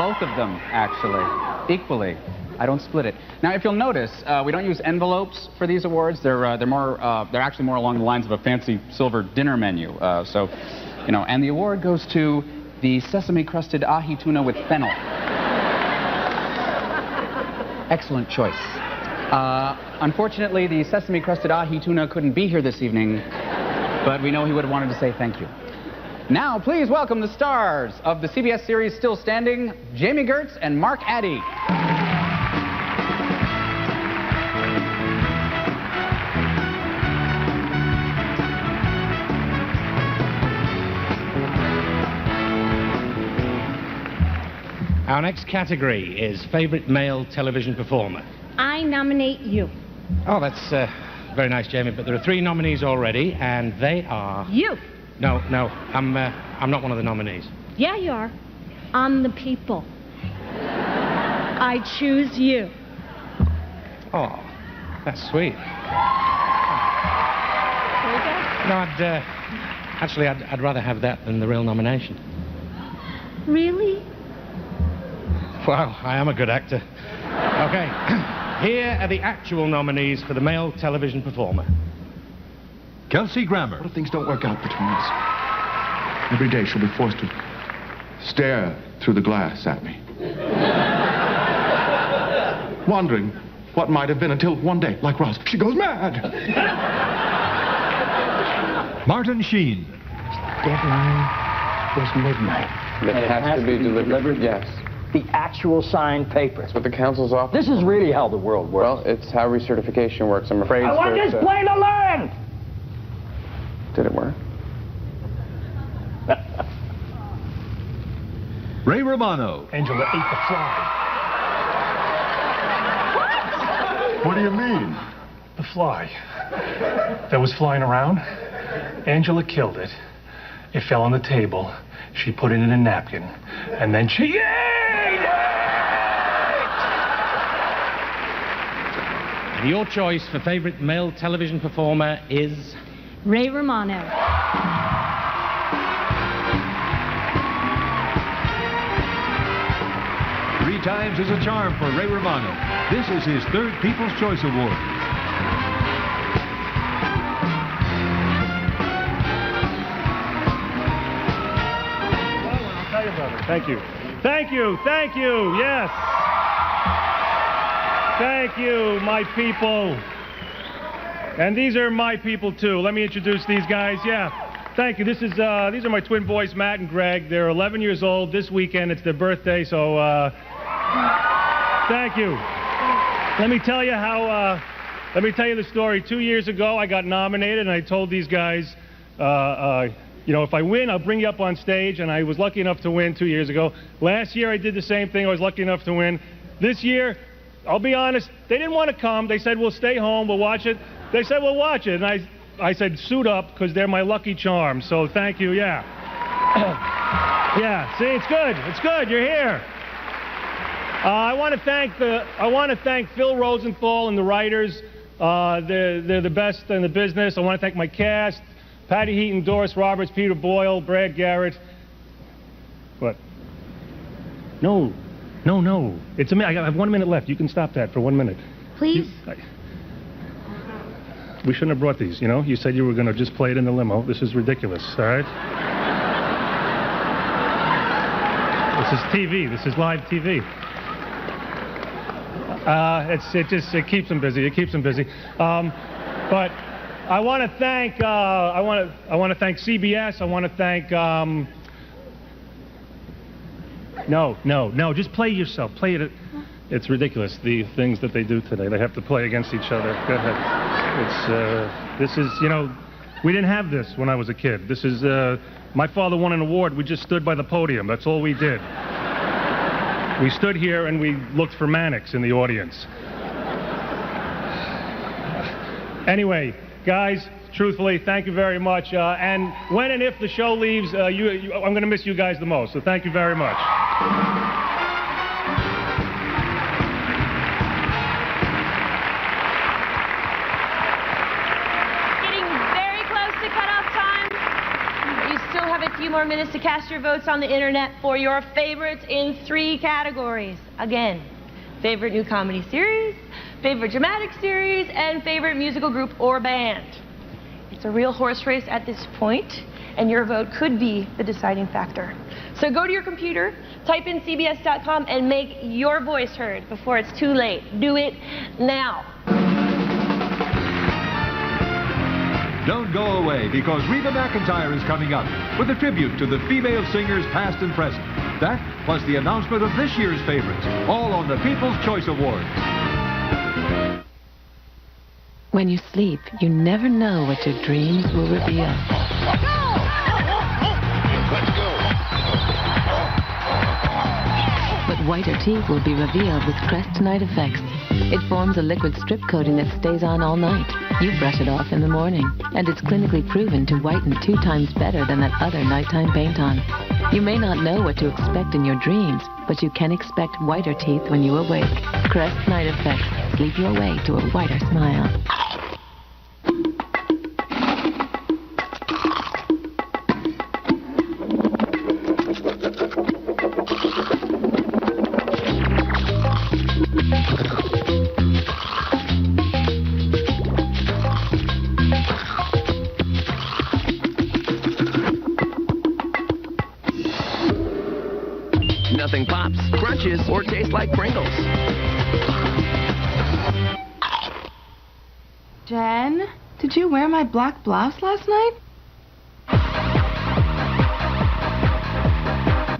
both of them, actually, equally. I don't split it. Now, if you'll notice, we don't use envelopes for these awards. They're actually more along the lines of a fancy silver dinner menu. So, you know, and the award goes to the sesame-crusted ahi tuna with fennel. Excellent choice. Unfortunately, the sesame-crusted ahi tuna couldn't be here this evening, but we know he would have wanted to say thank you. Now, please welcome the stars of the CBS series Still Standing, Jamie Gertz and Mark Addy. Our next category is Favorite Male Television Performer. I nominate you. Oh, that's very nice, Jamie, but there are 3 nominees already, and they are... You. No, I'm not one of the nominees. Yeah, you are. I'm the people. I choose you. Oh, that's sweet. No, I'd rather have that than the real nomination. Really? Well, I am a good actor. Okay, here are the actual nominees for the male television performer. Kelsey Grammer. What if things don't work out between us? Every day she'll be forced to stare through the glass at me. Wondering what might have been until one day, like Ross, she goes mad. Martin Sheen. Deadline was midnight. It has to be delivered. Yes. The actual signed paper. That's what the council's office. This is really how the world works. Well, it's how recertification works. I'm afraid. I want this plane to land! Did it work? Ray Romano. Angela ate the fly. What do you mean? The fly that was flying around. Angela killed it. It fell on the table. She put it in a napkin, and then she ate it! And your choice for favorite male television performer is... Ray Romano. 3 times is a charm for Ray Romano. This is his 3rd People's Choice Award. Thank you. Thank you. Thank you. Yes. Thank you, my people. And these are my people, too. Let me introduce these guys. Yeah. Thank you. These are my twin boys, Matt and Greg. They're 11 years old. This weekend, it's their birthday, so thank you. Let me tell you the story. 2 years ago, I got nominated, and I told these guys, you know, if I win, I'll bring you up on stage, and I was lucky enough to win 2 years ago. Last year, I did the same thing. I was lucky enough to win. This year, I'll be honest, they didn't want to come. They said, we'll stay home, we'll watch it. They said, we'll watch it. And I said, suit up, because they're my lucky charm. So thank you, yeah. Yeah, see, it's good. It's good, you're here. I want to thank Phil Rosenthal and the writers. They're the best in the business. I want to thank my cast. Patty Heaton, Doris Roberts, Peter Boyle, Brad Garrett. What? No. It's I have 1 minute left. You can stop that for 1 minute. Please? We shouldn't have brought these, you know? You said you were going to just play it in the limo. This is ridiculous, all right? This is TV. This is live TV. It keeps them busy. It keeps them busy. But I want to thank I want to thank CBS. I want to thank No, just play yourself. Play it. It's ridiculous, the things that they do today. They have to play against each other. Go ahead. This is, you know, we didn't have this when I was a kid. This is, my father won an award. We just stood by the podium. That's all we did. We stood here and we looked for Mannix in the audience. Anyway, guys, truthfully, thank you very much. And when and if the show leaves, I'm going to miss you guys the most. So thank you very much. Getting very close to cutoff time. You still have a few more more minutes to cast your votes on the internet for your favorites in 3 categories. Again, favorite new comedy series, favorite dramatic series, and favorite musical group or band. It's a real horse race at this point, and your vote could be the deciding factor. So go to your computer, type in CBS.com, and make your voice heard before it's too late. Do it now. Don't go away, because Reba McEntire is coming up with a tribute to the female singers past and present. That, plus the announcement of this year's favorites, all on the People's Choice Awards. When you sleep, you never know what your dreams will reveal. But whiter teeth will be revealed with Crest Night Effects. It forms a liquid strip coating that stays on all night. You brush it off in the morning, and it's clinically proven to whiten 2 times better than that other nighttime paint-on. You may not know what to expect in your dreams, but you can expect whiter teeth when you awake. Crest Night Effects. Sleep your way to a whiter smile. Nothing pops, crunches, or tastes like Pringles. Jen, did you wear my black blouse last night?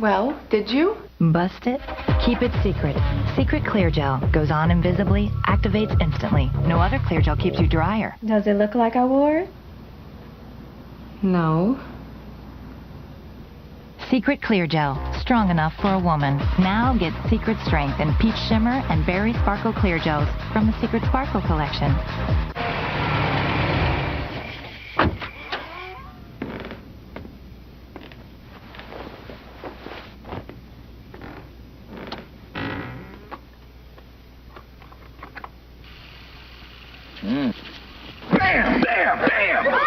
Well, did you? Bust it? Keep it secret. Secret Clear Gel goes on invisibly, activates instantly. No other clear gel keeps you drier. Does it look like I wore it? No. Secret Clear Gel, strong enough for a woman. Now get Secret Strength in Peach Shimmer and Berry Sparkle Clear Gels from the Secret Sparkle collection. Bam, bam, bam!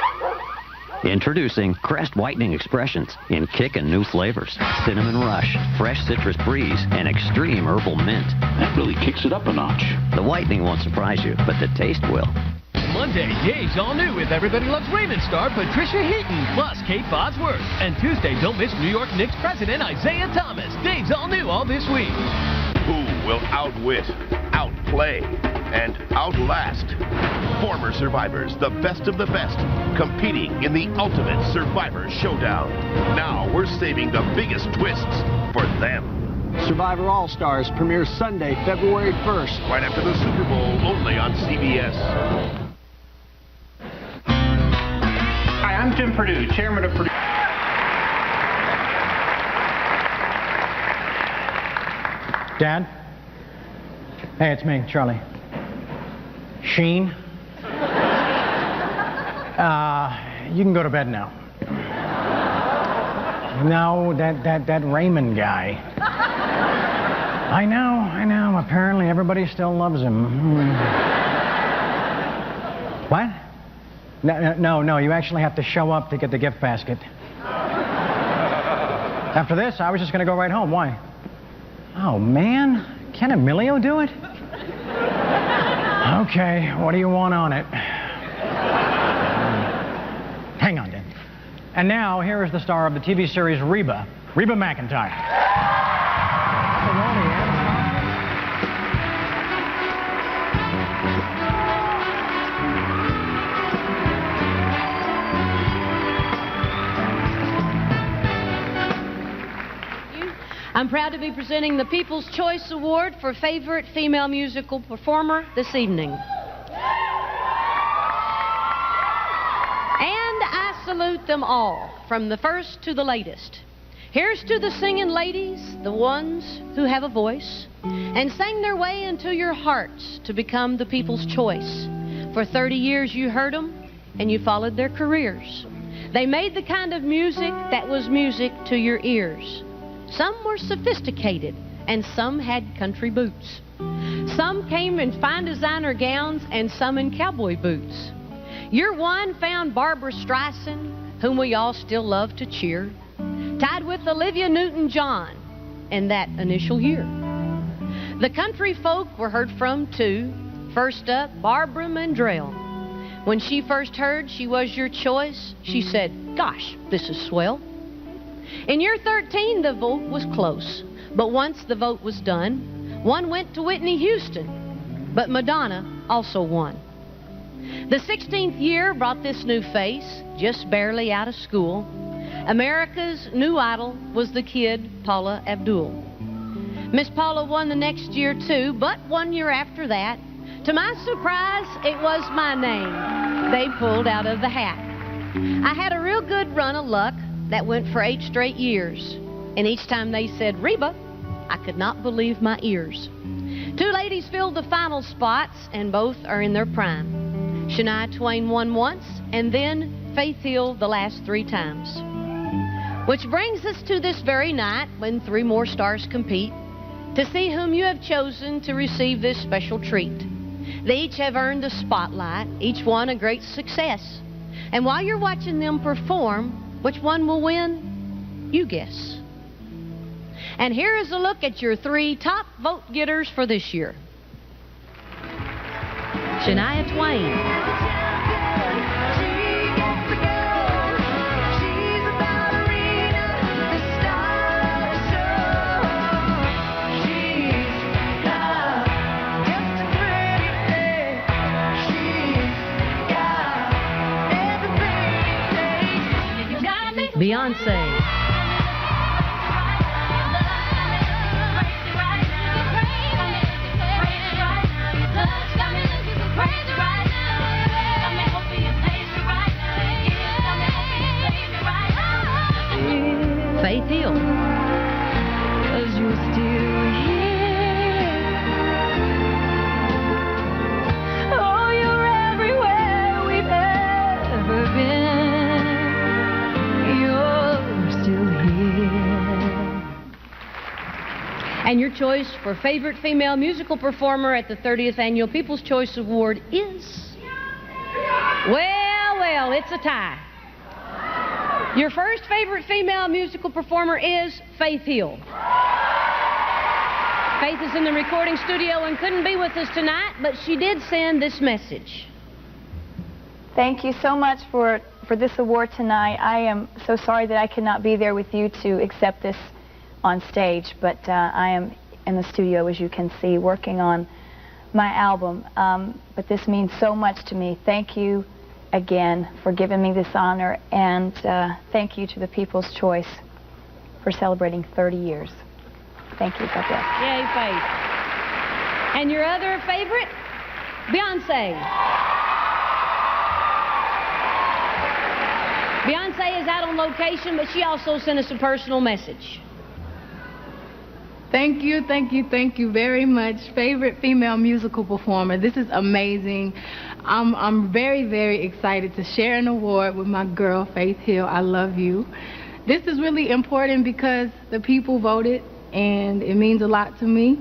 Introducing Crest Whitening Expressions in kickin' new flavors. Cinnamon Rush, Fresh Citrus Breeze, and Extreme Herbal Mint. That really kicks it up a notch. The whitening won't surprise you, but the taste will. Monday, Dave's All New with Everybody Loves Raymond star Patricia Heaton, plus Kate Bosworth. And Tuesday, don't miss New York Knicks president Isaiah Thomas. Dave's All New all this week. Who will outwit, outplay, and outlast former survivors, the best of the best, competing in the ultimate Survivor Showdown? Now we're saving the biggest twists for them. Survivor All-Stars premieres Sunday, February 1st. Right after the Super Bowl, only on CBS. Hi, I'm Jim Perdue, chairman of Purdue. Dad? Hey, it's me, Charlie. Sheen? You can go to bed now. No, that Raymond guy. I know. Apparently everybody still loves him. What? No, you actually have to show up to get the gift basket. After this, I was just going to go right home. Why? Oh, man. Can Emilio do it? Okay, what do you want on it? Hang on, Dan. And now, here is the star of the TV series Reba McEntire. I'm proud to be presenting the People's Choice Award for Favorite Female Musical Performer this evening. And I salute them all, from the first to the latest. Here's to the singing ladies, the ones who have a voice, and sang their way into your hearts to become the People's Choice. For 30 years you heard them, and you followed their careers. They made the kind of music that was music to your ears. Some were sophisticated, and some had country boots. Some came in fine designer gowns, and some in cowboy boots. Your one found Barbra Streisand, whom we all still love to cheer. tied with Olivia Newton-John in that initial year. The country folk were heard from too. First up, Barbara Mandrell. When she first heard she was your choice, she said, "Gosh, this is swell." In year 13, the vote was close, but once the vote was done, one went to Whitney Houston, but Madonna also won. The 16th year brought this new face, just barely out of school. America's new idol was the kid Paula Abdul. Miss Paula won the next year too, but 1 year after that, to my surprise, it was my name they pulled out of the hat. I had a real good run of luck that went for 8 straight years, and each time they said Reba, I could not believe my ears. 2 ladies filled the final spots, and both are in their prime. Shania Twain won once, and then Faith Hill the last 3 times. Which brings us to this very night when 3 more stars compete to see whom you have chosen to receive this special treat. They each have earned the spotlight, each one a great success. And while you're watching them perform, which one will win? You guess. And here is a look at your 3 top vote getters for this year. Shania Twain. Beyonce. Faith Hill. 'Cause you're still here. Oh, you're everywhere we've ever been. You're still here. And your choice for favorite female musical performer at the 30th Annual People's Choice Award is... Well, it's a tie. Your first favorite female musical performer is Faith Hill. Faith is in the recording studio and couldn't be with us tonight, but she did send this message. Thank you so much for this award tonight. I am so sorry that I could not be there with you to accept this on stage, but I am in the studio, as you can see, working on my album. But this means so much to me. Thank you again for giving me this honor, and thank you to the People's Choice for celebrating 30 years. Thank you. God bless. Yay, Faith. And your other favorite? Beyonce. Beyonce is out on location, but she also sent us a personal message. Thank you very much. Favorite female musical performer. This is amazing. I'm very, very excited to share an award with my girl, Faith Hill. I love you. This is really important because the people voted, and it means a lot to me.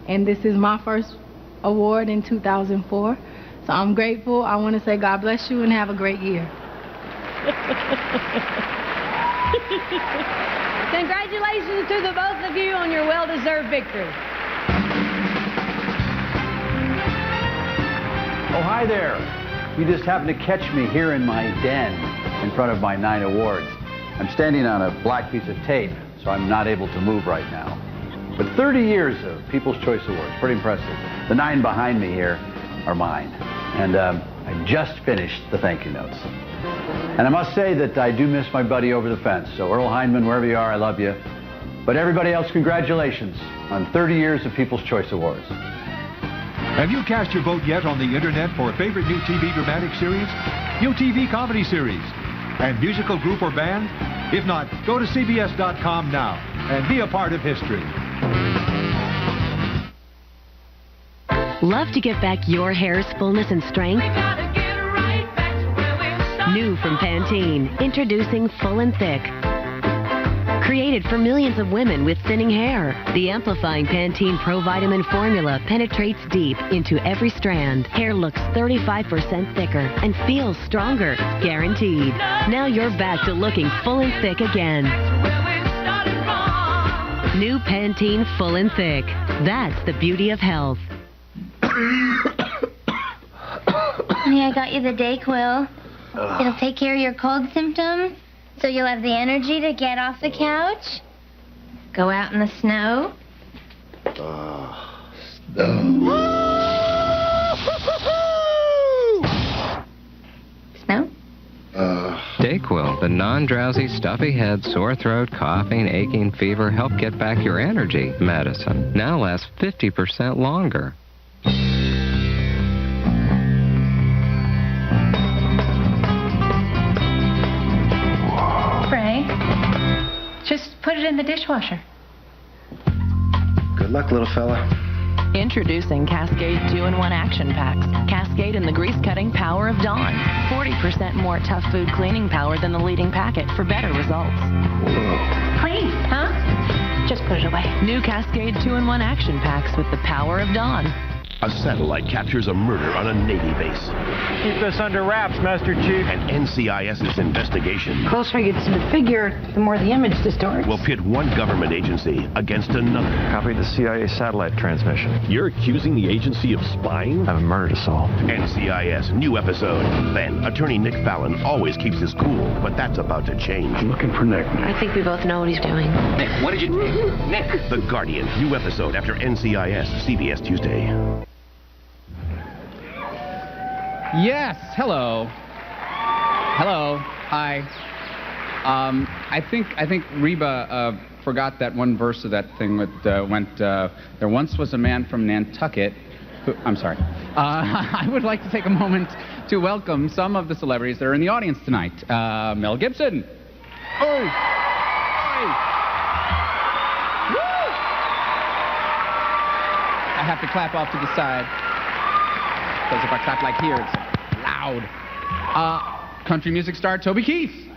And this is my first award in 2004. So I'm grateful. I want to say God bless you and have a great year. Congratulations to the both of you on your well-deserved victory. Oh, hi there. You just happened to catch me here in my den in front of my 9 awards. I'm standing on a black piece of tape, so I'm not able to move right now. But 30 years of People's Choice Awards, pretty impressive. The 9 behind me here are mine. And I just finished the thank you notes. And I must say that I do miss my buddy over the fence. So Earl Hindman, wherever you are, I love you. But everybody else, congratulations on 30 years of People's Choice Awards. Have you cast your vote yet on the internet for a favorite new TV dramatic series, new TV comedy series, and musical group or band? If not, go to CBS.com now and be a part of history. Love to get back your hair's fullness and strength? New from Pantene, introducing Full and Thick. Created for millions of women with thinning hair, the amplifying Pantene Pro Vitamin formula penetrates deep into every strand. Hair looks 35% thicker and feels stronger, guaranteed. Now you're back to looking full and thick again. New Pantene Full and Thick. That's the beauty of health. Honey, I got you the Dayquil. It'll take care of your cold symptoms, so you'll have the energy to get off the couch, go out in the snow. Snow? Dayquil, the non-drowsy, stuffy head, sore throat, coughing, aching, fever, help get back your energy medicine. Now lasts 50% longer. Frank, just put it in the dishwasher. Good luck, little fella. Introducing Cascade 2-in-1 Action Packs. Cascade and the grease-cutting power of Dawn. 40% more tough food cleaning power than the leading packet for better results. Please, huh? Just put it away. New Cascade 2-in-1 Action Packs with the power of Dawn. A satellite captures a murder on a Navy base. Keep this under wraps, Master Chief. And NCIS's investigation The closer he gets to the figure, the more the image distorts. will pit one government agency against another. Copy the CIA satellite transmission. You're accusing the agency of spying? I have a murder to solve. NCIS, new episode. Then, attorney Nick Fallon always keeps his cool, but that's about to change. I'm looking for Nick. I think we both know what he's doing. Nick, what did you take? Nick! The Guardian, new episode after NCIS, CBS Tuesday. Yes, hello. Hello, hi. I think Reba forgot that one verse of that thing that went, there once was a man from Nantucket who, I'm sorry. I would like to take a moment to welcome some of the celebrities that are in the audience tonight. Mel Gibson. Oh! Hey! Woo! I have to clap off to the side. Because if I clap like here, it's loud. Country music star Toby Keith. Woo!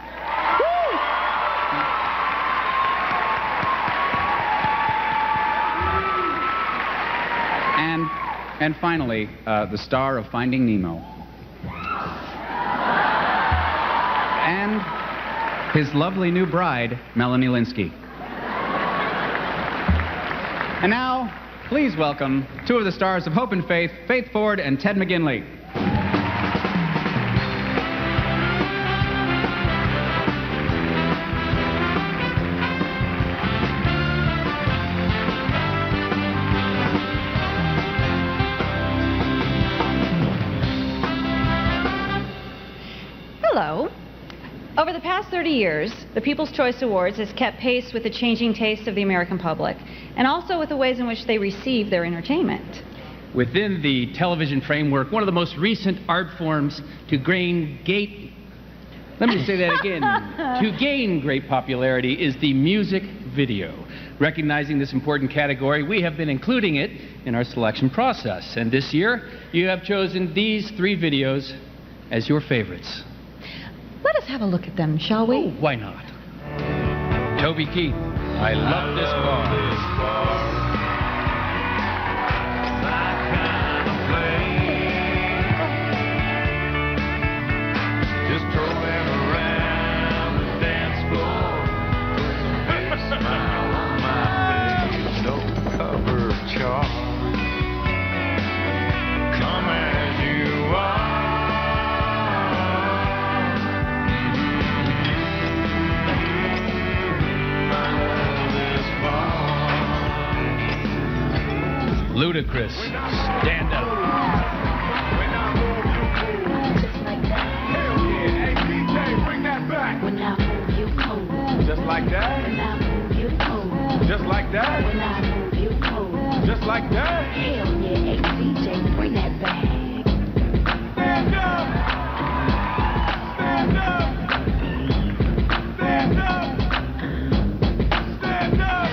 And finally, the star of Finding Nemo. And his lovely new bride, Melanie Lynskey. And now, please welcome two of the stars of Hope and Faith, Faith Ford and Ted McGinley. Hello. Over the past 30 years, the People's Choice Awards has kept pace with the changing tastes of the American public, and also with the ways in which they receive their entertainment. Within the television framework, one of the most recent art forms to gain great popularity is the music video. Recognizing this important category, we have been including it in our selection process. And this year, you have chosen these 3 videos as your favorites. Let us have a look at them, shall we? Oh, why not? Toby Keith, I love this bar. Ludacris, stand up. Just like that. Just like that. Just like that. Hell yeah, ACJ, bring that back. Stand up. Stand up. Stand up. Stand up.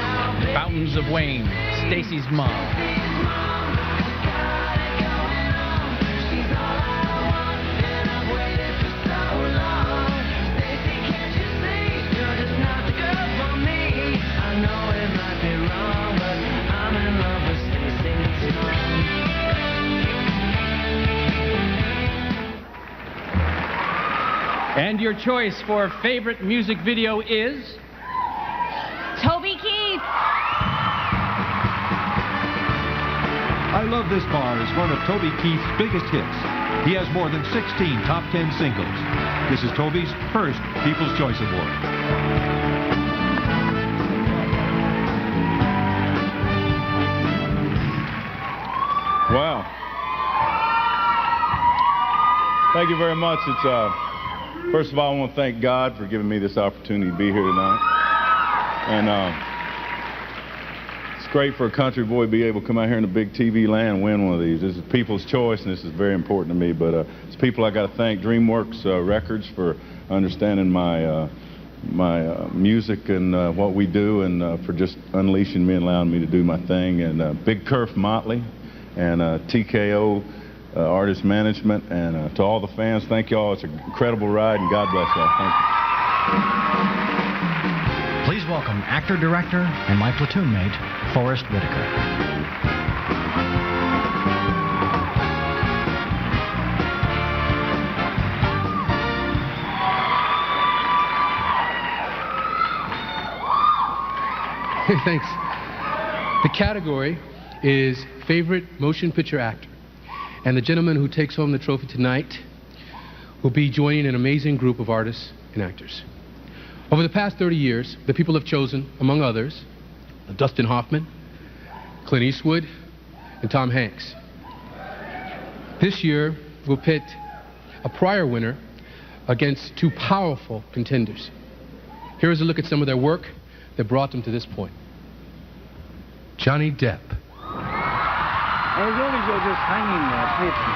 Fountains of Wayne, Stacy's mom. And your choice for favorite music video is? Toby Keith! of this bar is one of Toby Keith's biggest hits. He has more than 16 top 10 singles. This is Toby's first People's Choice Award. Wow. Thank you very much. First of all, I want to thank God for giving me this opportunity to be here tonight. And it's great for a country boy to be able to come out here in the big TV land and win one of these. This is People's Choice, and this is very important to me. But it's people I got to thank DreamWorks Records for understanding my music and what we do, and for just unleashing me and allowing me to do my thing. And Big Curve Motley and TKO Artist Management, and to all the fans, thank y'all. It's an incredible ride, and God bless y'all. Thank you. Please welcome actor-director and my platoon mate, Forrest Whitaker. Hey, thanks. The category is Favorite Motion Picture Actor. And the gentleman who takes home the trophy tonight will be joining an amazing group of artists and actors. Over the past 30 years, the people have chosen, among others, Dustin Hoffman, Clint Eastwood, and Tom Hanks. This year, we'll pit a prior winner against two powerful contenders. Here is a look at some of their work that brought them to this point. Johnny Depp. As long as you're just hanging there, sniffing,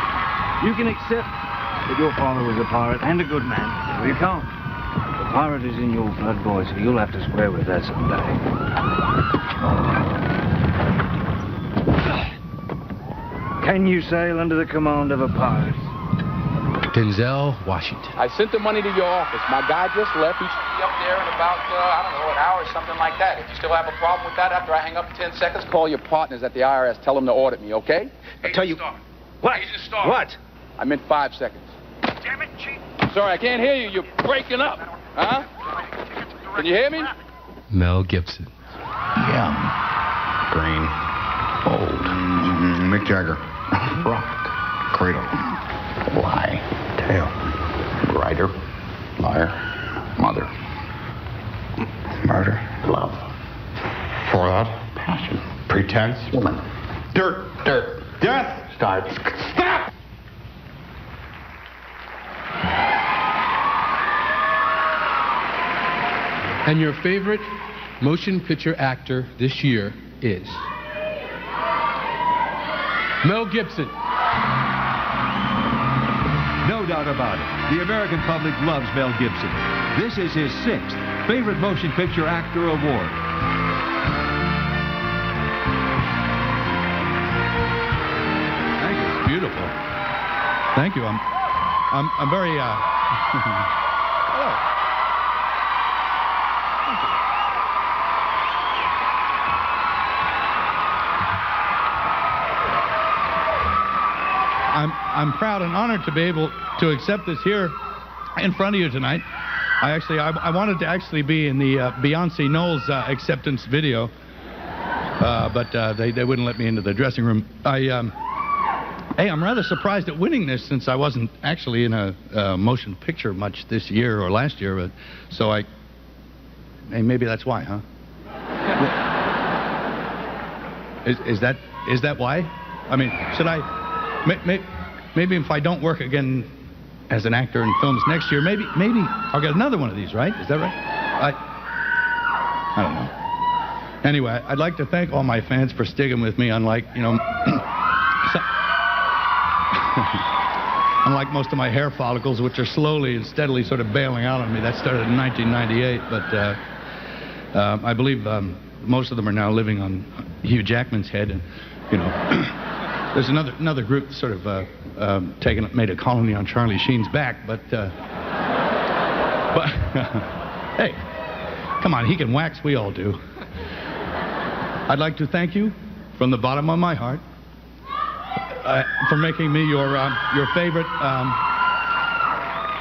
you can accept that your father was a pirate and a good man. Or you can't. The pirate is in your blood, boy, so you'll have to square with that someday. Can you sail under the command of a pirate? Denzel Washington. I sent the money to your office. My guy just left. He should be up there in about, I don't know, an hour or something like that. If you still have a problem with that after I hang up in 10 seconds, call your partners at the IRS. Tell them to audit me, okay? I tell you. What? What? I'm in 5 seconds. Damn it, Chief. Sorry, I can't hear you. You're breaking up. Huh? Can you hear me? Mel Gibson. Young. Green. Old. Mick Jagger. Rock. Cradle. Lie. Tail. Writer. Liar. Mother. Murder. Love. Fraud. Passion. Pretense. Woman. Dirt. Death. Start. Stop! And your favorite motion picture actor this year is Mel Gibson. No doubt about it. The American public loves Mel Gibson. This is his 6th Favorite Motion Picture Actor Award. Thank you. It's beautiful. Thank you. I'm very hello. I'm proud and honored to be able to accept this here in front of you tonight. I wanted to actually be in the Beyonce Knowles acceptance video, but they wouldn't let me into the dressing room. Hey, I'm rather surprised at winning this since I wasn't actually in a motion picture much this year or last year, but so hey, maybe that's why, huh? Is that why? I mean, should I? Maybe if I don't work again as an actor in films next year, maybe I'll get another one of these, right? Is that right? I don't know. Anyway, I'd like to thank all my fans for sticking with me, unlike, unlike most of my hair follicles, which are slowly and steadily sort of bailing out on me. That started in 1998, but I believe most of them are now living on Hugh Jackman's head, and, there's another group that sort of made a colony on Charlie Sheen's back, but hey, come on, he can wax, we all do. I'd like to thank you from the bottom of my heart for making me your favorite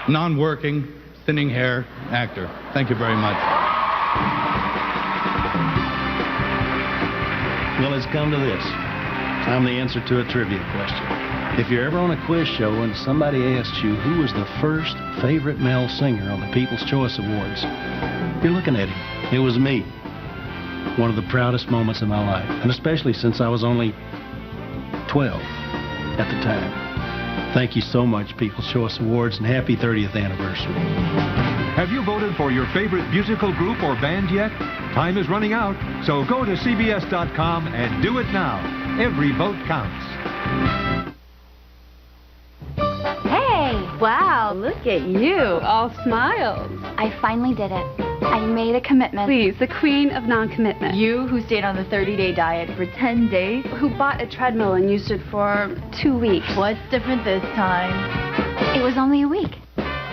non-working, thinning hair actor. Thank you very much. Well, it's come to this. I'm the answer to a trivia question. If you're ever on a quiz show and somebody asks you who was the first favorite male singer on the People's Choice Awards, you're looking at him. It was me. One of the proudest moments of my life, and especially since I was only 12 at the time. Thank you so much, People's Choice Awards, and happy 30th anniversary. Have you voted for your favorite musical group or band yet? Time is running out, so go to CBS.com and do it now. Every vote counts. Hey! Wow, look at you. All smiles. I finally did it. I made a commitment. Please, the queen of non-commitment. You who stayed on the 30-day diet for 10 days. Who bought a treadmill and used it for 2 weeks. What's different this time? It was only a week.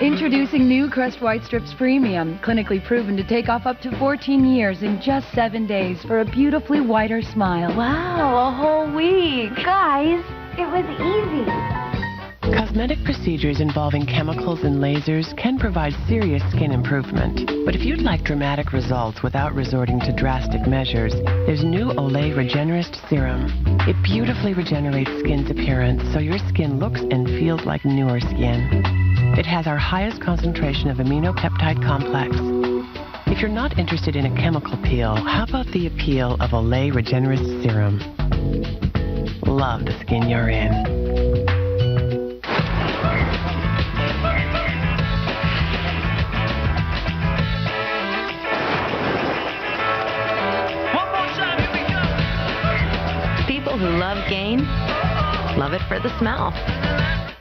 Introducing new Crest White Strips Premium, clinically proven to take off up to 14 years in just 7 days for a beautifully whiter smile. Wow, a whole week. Guys, it was easy. Cosmetic procedures involving chemicals and lasers can provide serious skin improvement. But if you'd like dramatic results without resorting to drastic measures, there's new Olay Regenerist Serum. It beautifully regenerates skin's appearance so your skin looks and feels like newer skin. It has our highest concentration of aminopeptide complex. If you're not interested in a chemical peel, how about the appeal of Olay Regenerist Serum? Love the skin you're in. People who love Gain, love it for the smell.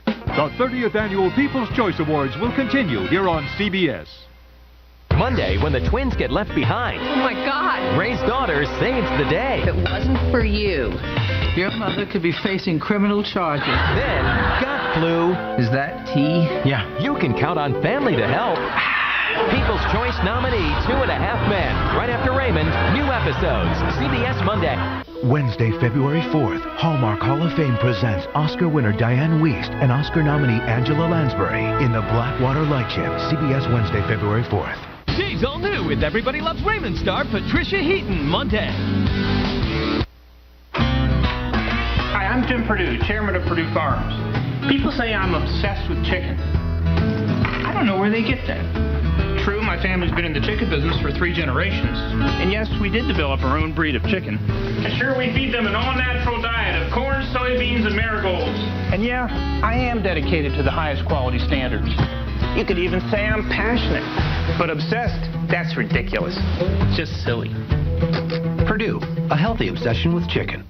The 30th Annual People's Choice Awards will continue here on CBS. Monday, when the twins get left behind. Oh my God! Ray's daughter saves the day. If it wasn't for you, your mother could be facing criminal charges. Then, gut flu. Is that tea? Yeah. You can count on family to help. People's Choice nominee, 2.5 Men. Right after Raymond, new episodes. CBS Monday. Wednesday, February 4th, Hallmark Hall of Fame presents Oscar winner Diane Wiest and Oscar nominee Angela Lansbury in The Blackwater Light Ship. CBS Wednesday, February 4th. She's all new with Everybody Loves Raymond star Patricia Heaton, Monday. Hi, I'm Jim Perdue, chairman of Perdue Farms. People say I'm obsessed with chicken. I don't know where they get that. True, my family's been in the chicken business for 3 generations. And yes, we did develop our own breed of chicken. And sure, we feed them an all-natural diet of corn, soybeans, and marigolds. And yeah, I am dedicated to the highest quality standards. You could even say I'm passionate. But obsessed, that's ridiculous. It's just silly. Perdue, a healthy obsession with chicken.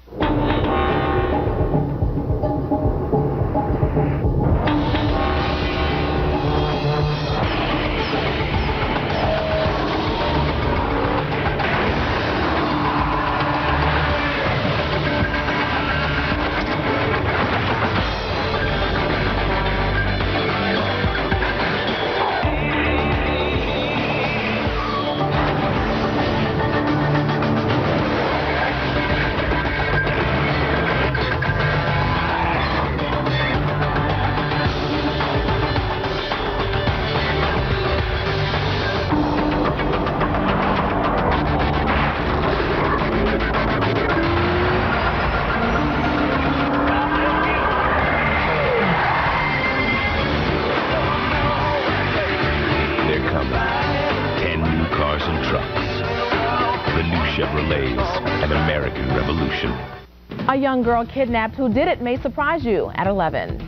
A young girl kidnapped who did it may surprise you at 11.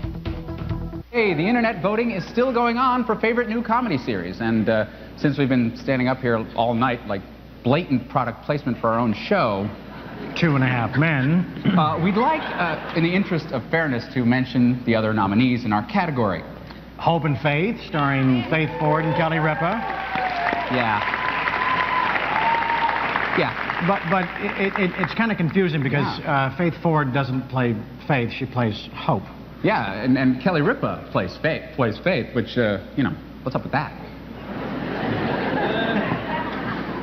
Hey, the internet voting is still going on for favorite new comedy series. And since we've been standing up here all night, like blatant product placement for our own show, 2.5 Men, we'd like, in the interest of fairness, to mention the other nominees in our category. Hope and Faith, starring Faith Ford and Kelly Ripa. Yeah. Yeah. But it's kind of confusing because Faith Ford doesn't play Faith, she plays Hope. Yeah, and Kelly Ripa plays Faith, which, you know, what's up with that?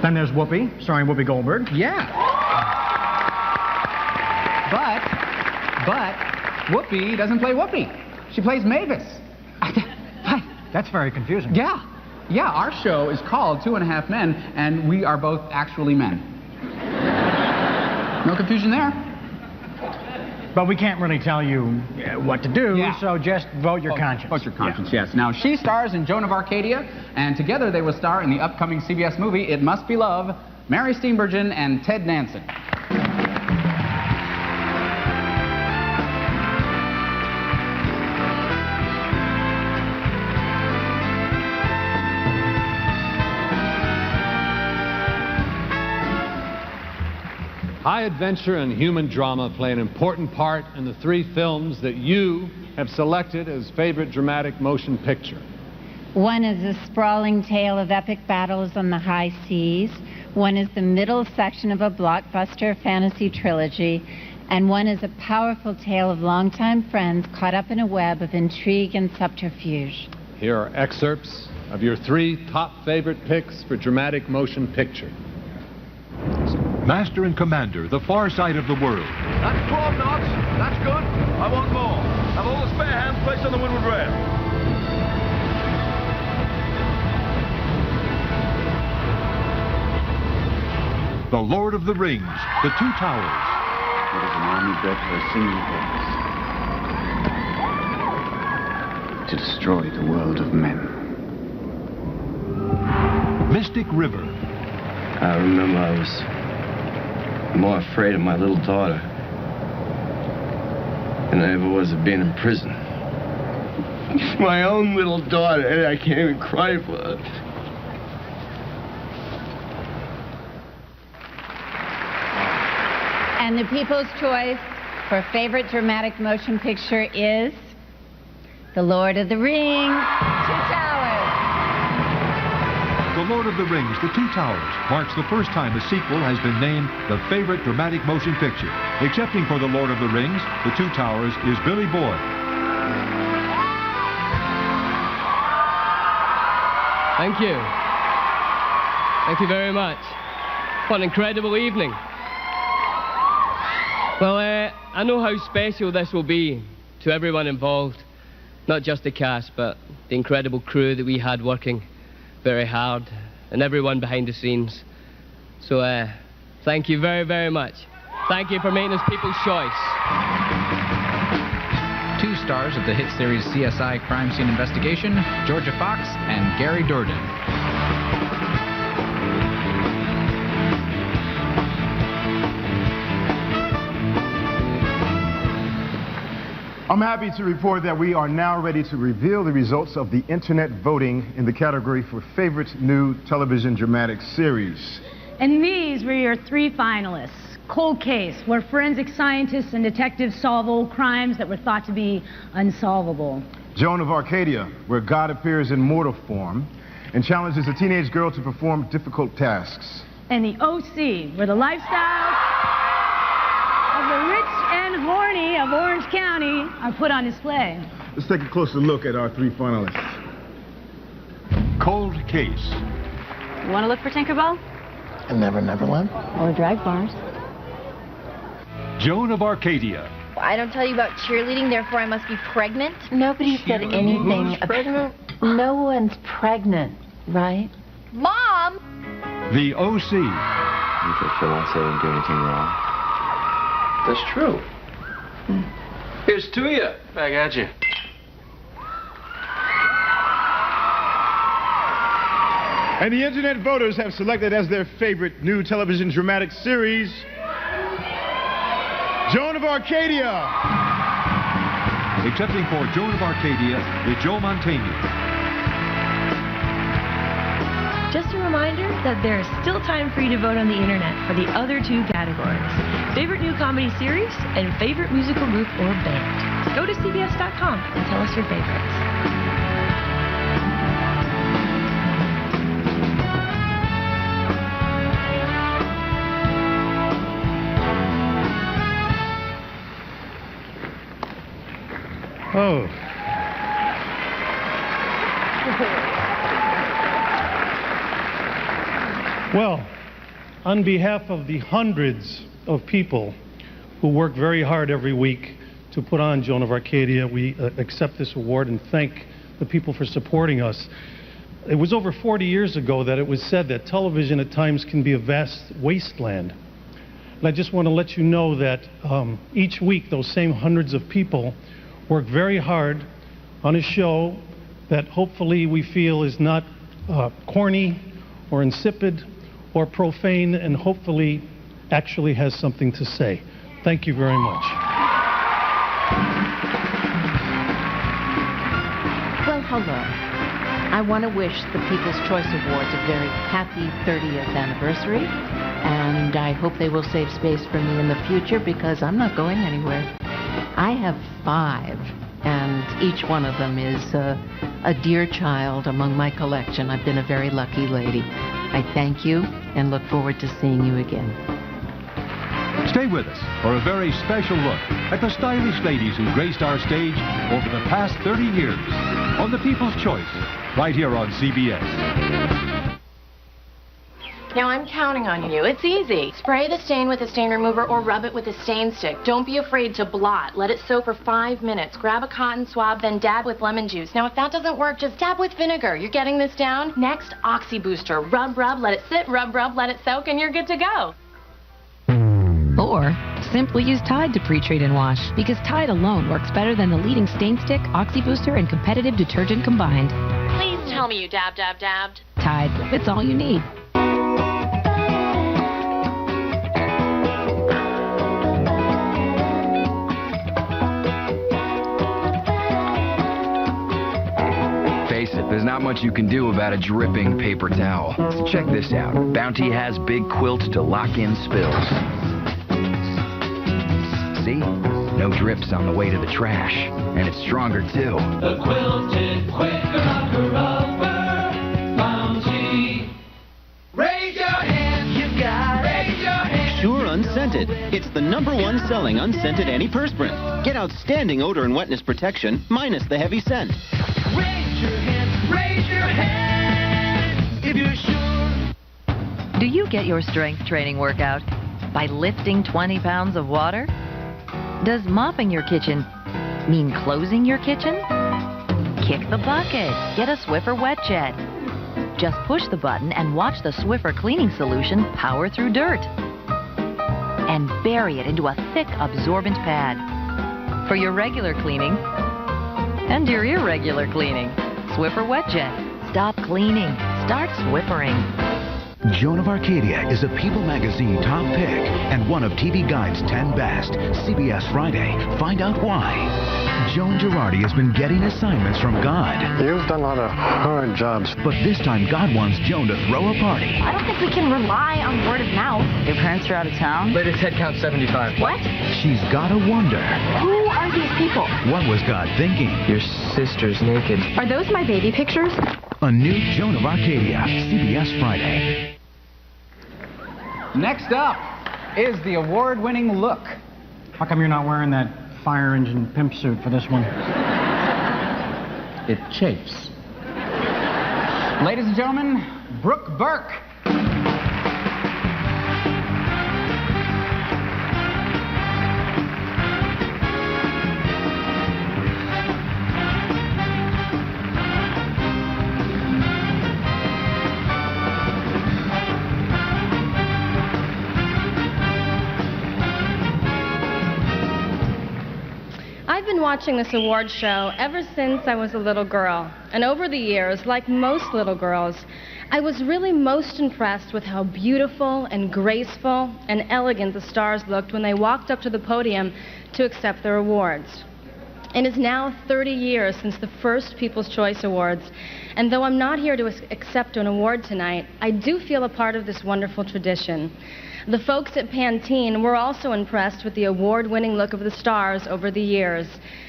Then there's Whoopi, starring Whoopi Goldberg. Yeah. But Whoopi doesn't play Whoopi. She plays Mavis. That's very confusing. Yeah. Yeah, our show is called 2.5 Men, and we are both actually men. No confusion there? But we can't really tell you what to do, so just vote your conscience. Vote your conscience, yes. Now, she stars in Joan of Arcadia, and together they will star in the upcoming CBS movie, It Must Be Love, Mary Steenburgen and Ted Nansen. High adventure and human drama play an important part in the 3 films that you have selected as favorite dramatic motion picture. One is a sprawling tale of epic battles on the high seas. One is the middle section of a blockbuster fantasy trilogy. And one is a powerful tale of longtime friends caught up in a web of intrigue and subterfuge. Here are excerpts of your 3 top favorite picks for dramatic motion picture. Master and Commander, The Far Side of the World. That's 12 knots. That's good. I want more. Have all the spare hands placed on the windward rail. The Lord of the Rings, The Two Towers. It is an army bred for a single purpose. To destroy the world of men. Mystic River. I remember I was more afraid of my little daughter than I ever was of being in prison. My own little daughter, and I can't even cry for her. And the people's choice for favorite dramatic motion picture is The Lord of the Rings, Two Towers. The Lord of the Rings, The Two Towers marks the first time a sequel has been named the favorite dramatic motion picture. Excepting for The Lord of the Rings, The Two Towers is Billy Boyd. Thank you. Thank you very much. What an incredible evening. Well, I know how special this will be to everyone involved. Not just the cast, but the incredible crew that we had working very hard, and everyone behind the scenes. So thank you very, very much. Thank you for making us people's choice. 2 stars of the hit series CSI Crime Scene Investigation, Georgia Fox and Gary Dourdan. I'm happy to report that we are now ready to reveal the results of the internet voting in the category for favorite new television dramatic series. And these were your 3 finalists. Cold Case, where forensic scientists and detectives solve old crimes that were thought to be unsolvable. Joan of Arcadia, where God appears in mortal form and challenges a teenage girl to perform difficult tasks. And the OC, where the lifestyle of the rich and horny of Orange County are put on display. Let's take a closer look at our 3 finalists. Cold Case. You want to look for Tinkerbell? And Never Neverland. Or drag bars. Joan of Arcadia. I don't tell you about cheerleading, therefore I must be pregnant. Nobody said anything. Pregnant? No one's pregnant, right? Mom! The OC. You think she'll not say I didn't do anything wrong? That's true. Here's to you. Back at you. And the internet voters have selected as their favorite new television dramatic series, Joan of Arcadia. Excepting for Joan of Arcadia, the Joe Mantegna. Just a reminder that there is still time for you to vote on the internet for the other 2 categories: favorite new comedy series and favorite musical group or band. Go to CBS.com and tell us your favorites. Oh. Well, on behalf of the hundreds of people who work very hard every week to put on Joan of Arcadia, we accept this award and thank the people for supporting us. It was over 40 years ago that it was said that television at times can be a vast wasteland. And I just want to let you know that each week those same hundreds of people work very hard on a show that hopefully we feel is not corny or insipid or profane, and hopefully actually has something to say. Thank you very much. Well, hello. I want to wish the People's Choice Awards a very happy 30th anniversary, and I hope they will save space for me in the future because I'm not going anywhere. I have 5, and each one of them is a dear child among my collection. I've been a very lucky lady. I thank you and look forward to seeing you again. Stay with us for a very special look at the stylish ladies who graced our stage over the past 30 years on The People's Choice, right here on CBS. Now I'm counting on you. It's easy. Spray the stain with a stain remover or rub it with a stain stick. Don't be afraid to blot. Let it soak for 5 minutes. Grab a cotton swab, then dab with lemon juice. Now if that doesn't work, just dab with vinegar. You're getting this down? Next, Oxy Booster. Rub, rub, let it sit, rub, rub, let it soak, and you're good to go. Or simply use Tide to pre-treat and wash, because Tide alone works better than the leading stain stick, Oxy Booster, and competitive detergent combined. Please tell me you dabbed. Tide, it's all you need. Face it, there's not much you can do about a dripping paper towel. So check this out. Bounty has big quilts to lock in spills. See? No drips on the way to the trash. And it's stronger, too. The quilted Quaker Locker Rubber Bounty. Raise your hand, you got it. Raise your hand. Sure Unscented. It's the #1 selling unscented antiperspirant. Get outstanding odor and wetness protection, minus the heavy scent. Raise your hand, if you're sure. Do you get your strength training workout by lifting 20 pounds of water? Does mopping your kitchen mean closing your kitchen? Kick the bucket. Get a Swiffer Wet Jet. Just push the button and watch the Swiffer cleaning solution power through dirt. And bury it into a thick, absorbent pad. For your regular cleaning and your irregular cleaning. Swiffer Wet Jet. Stop cleaning. Start Swiffering. Joan of Arcadia is a People magazine top pick and one of TV Guide's 10 best. CBS Friday. Find out why. Joan Girardi has been getting assignments from God. You've done a lot of hard jobs. But this time God wants Joan to throw a party. I don't think we can rely on word of mouth. Your parents are out of town? Latest head count 75. What? She's gotta wonder. Who are these people? What was God thinking? Your sister's naked. Are those my baby pictures? A new Joan of Arcadia. CBS Friday. Next up is the award-winning look. How come you're not wearing that fire engine pimp suit for this one? It chafes. Ladies and gentlemen, Brooke Burke. I've been watching this award show ever since I was a little girl. And over the years, like most little girls, I was really most impressed with how beautiful and graceful and elegant the stars looked when they walked up to the podium to accept their awards. It is now 30 years since the first People's Choice Awards, and though I'm not here to accept an award tonight, I do feel a part of this wonderful tradition. The folks at Pantene were also impressed with the award-winning look of the stars over the years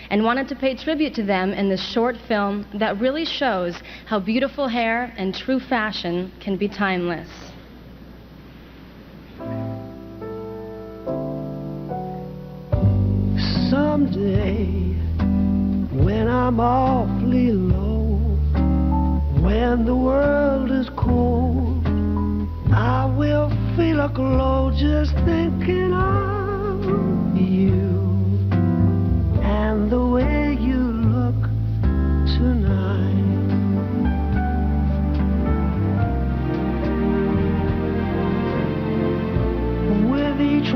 and wanted to pay tribute to them in this short film that really shows how beautiful hair and true fashion can be timeless. Someday, when I'm awfully low, when the world is cold, I will feel a glow just thinking of you and the way you look tonight. With each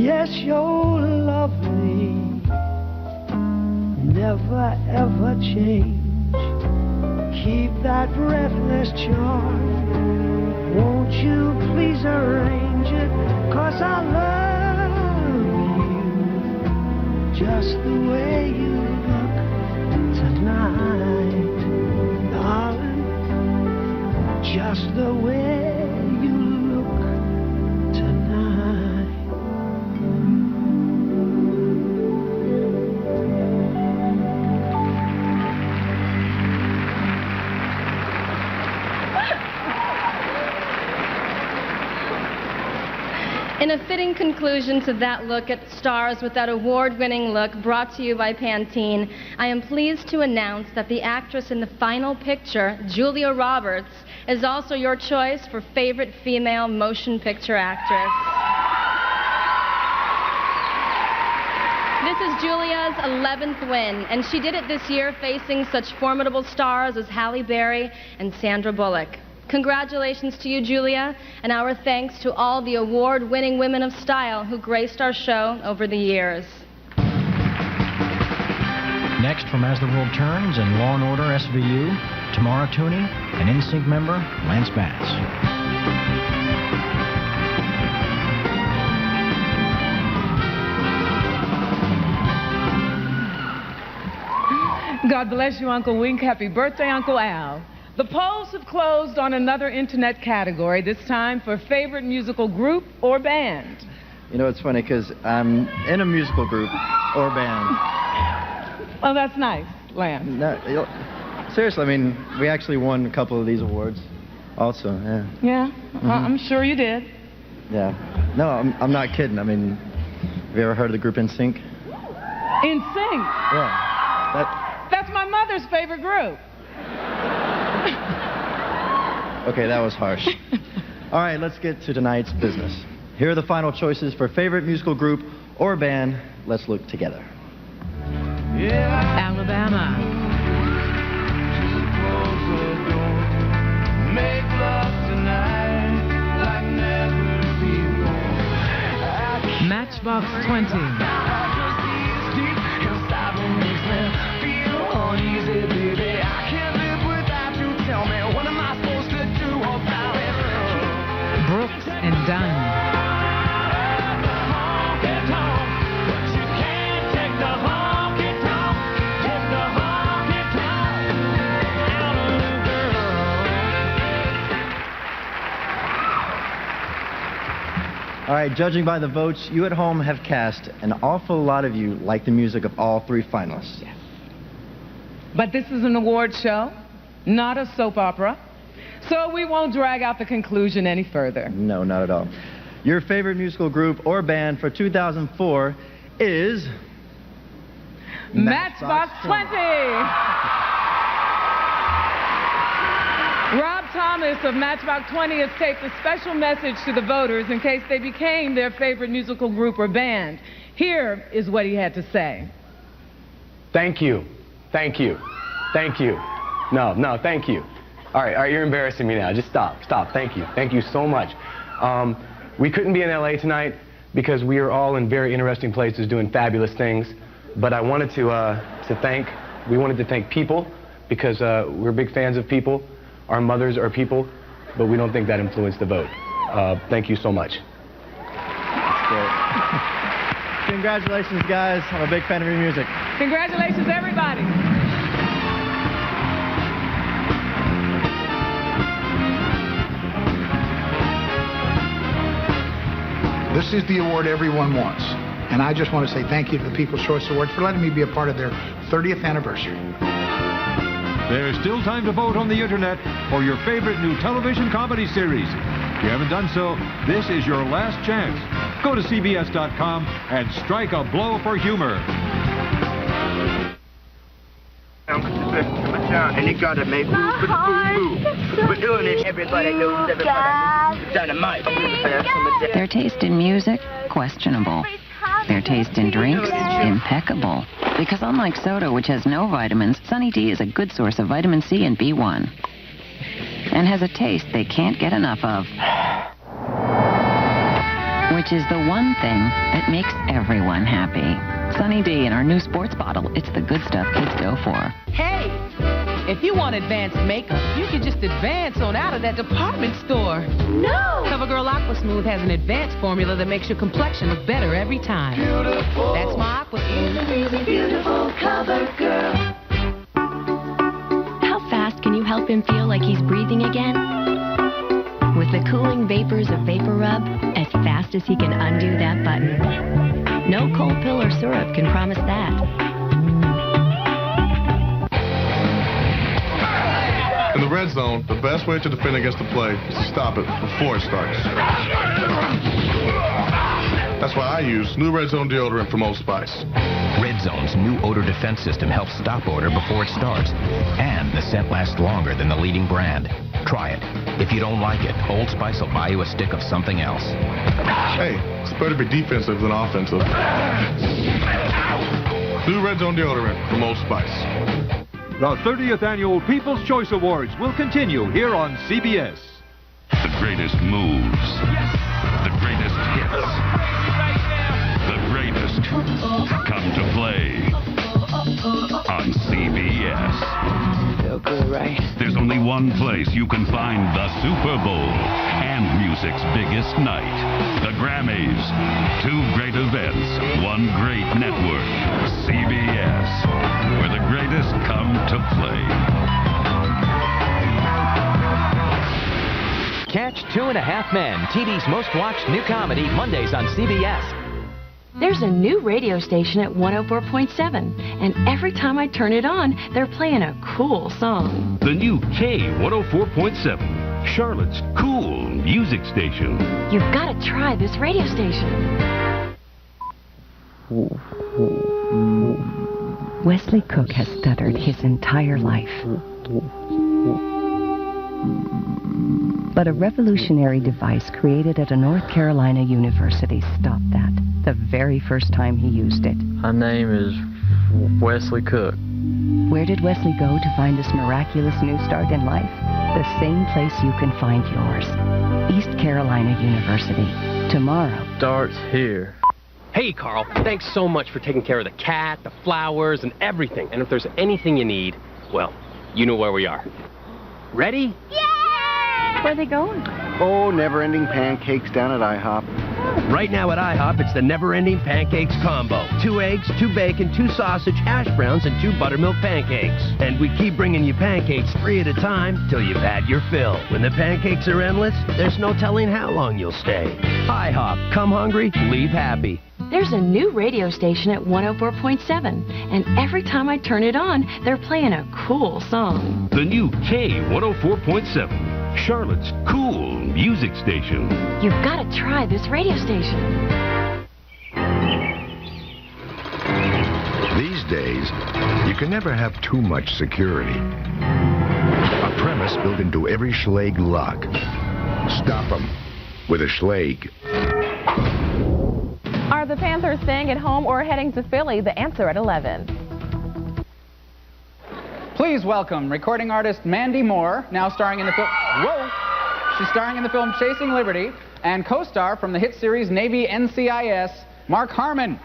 Yes, you're lovely. Never ever change. Keep that breathless charm. Won't you please arrange it? 'Cause I love you just the way you look tonight, darling. Just the way you look tonight. In a fitting conclusion to that look at stars with that award-winning look brought to you by Pantene, I am pleased to announce that the actress in the final picture, Julia Roberts, is also your choice for favorite female motion picture actress. This is Julia's 11th win, and she did it this year facing such formidable stars as Halle Berry and Sandra Bullock. Congratulations to you, Julia, and our thanks to all the award-winning women of style who graced our show over the years. Next from As the World Turns and Law & Order SVU, Tamara Tooney and NSYNC member Lance Bass. God bless you, Uncle Wink. Happy birthday, Uncle Al. The polls have closed on another internet category, this time for favorite musical group or band. You know, it's funny because I'm in a musical group or band. Well, that's nice, Lance. No, seriously, I mean, we actually won a couple of these awards also, yeah. Yeah, I'm sure you did. Yeah. No, I'm not kidding. I mean, have you ever heard of the group NSYNC? NSYNC? Yeah. That's my mother's favorite group. Okay, that was harsh. All right, let's get to tonight's business. Here are the final choices for favorite musical group or band. Let's look together. Alabama. Matchbox 20. Brooks and Dunn. All right, judging by the votes, you at home have cast an awful lot of you like the music of all three finalists. Yes. But this is an award show, not a soap opera. So we won't drag out the conclusion any further. No, not at all. Your favorite musical group or band for 2004 is... Matchbox 20. Rob Thomas of Matchbox 20 has taped a special message to the voters in case they became their favorite musical group or band. Here is what he had to say. Thank you. Thank you. Thank you. No, thank you. All right, you're embarrassing me now. Just stop. Thank you. Thank you so much. We couldn't be in LA tonight because we are all in very interesting places doing fabulous things. But I wanted we wanted to thank people because we're big fans of people. Our mothers are people, but we don't think that influenced the vote. Thank you so much. That's great. Congratulations, guys. I'm a big fan of your music. Congratulations, everybody. This is the award everyone wants. And I just want to say thank you to the People's Choice Awards for letting me be a part of their 30th anniversary. There's still time to vote on the internet for your favorite new television comedy series. If you haven't done so, this is your last chance. Go to CBS.com and strike a blow for humor. And you gotta make moves with the boom. We're doing it. Everybody knows everybody. Dynamite. Their taste in music, questionable. Their taste in drinks, impeccable. Because unlike soda, which has no vitamins, Sunny D is a good source of vitamin C and B1. And has a taste they can't get enough of. which is the one thing that makes everyone happy. Sunny D in our new sports bottle. It's the good stuff kids go for. Hey, if you want advanced makeup, you can just advance on out of that department store. No! CoverGirl Aqua Smooth has an advanced formula that makes your complexion look better every time. Beautiful. That's my Aqua Smooth. Really beautiful CoverGirl. How fast can you help him feel like he's breathing again? With the cooling vapors of Vapor Rub, as fast as he can undo that button. No cold pill or syrup can promise that. In the red zone, the best way to defend against the play is to stop it before it starts. That's why I use new Red Zone deodorant from Old Spice. Red Zone's new odor defense system helps stop odor before it starts. And the scent lasts longer than the leading brand. Try it. If you don't like it, Old Spice will buy you a stick of something else. Hey, it's better to be defensive than offensive. New Red Zone deodorant from Old Spice. The 30th Annual People's Choice Awards will continue here on CBS. The greatest moves. Yes. The greatest hits. The greatest come to play on CBS. Feel good, right? There's only one place you can find the Super Bowl and music's biggest night. The Grammys. Two great events, one great network. CBS, where the greatest come to play. Catch 2.5 Men, TV's most watched new comedy, Mondays on CBS. There's a new radio station at 104.7, and every time I turn it on, they're playing a cool song. The new K104.7, Charlotte's cool music station. You've got to try this radio station. Wesley Cook has stuttered his entire life. But a revolutionary device created at a North Carolina university stopped that the very first time he used it. My name is Wesley Cook. Where did Wesley go to find this miraculous new start in life? The same place you can find yours. East Carolina University. Tomorrow starts here. Hey, Carl. Thanks so much for taking care of the cat, the flowers, and everything. And if there's anything you need, well, you know where we are. Ready? Yay! Where are they going? Oh, never-ending pancakes down at IHOP. Right now at IHOP, it's the never-ending pancakes combo. 2 eggs, 2 bacon, 2 sausage, hash browns, and 2 buttermilk pancakes. And we keep bringing you pancakes 3 at a time till you've had your fill. When the pancakes are endless, there's no telling how long you'll stay. IHOP. Come hungry, leave happy. There's a new radio station at 104.7, and every time I turn it on, they're playing a cool song. The new K104.7, Charlotte's cool music station. You've got to try this radio station. These days, you can never have too much security. A premise built into every Schlage lock. Stop them with a Schlage. Are the Panthers staying at home or heading to Philly? The answer at 11. Please welcome recording artist Mandy Moore, now starring in the film... Whoa! She's starring in the film Chasing Liberty, and co-star from the hit series Navy NCIS, Mark Harmon.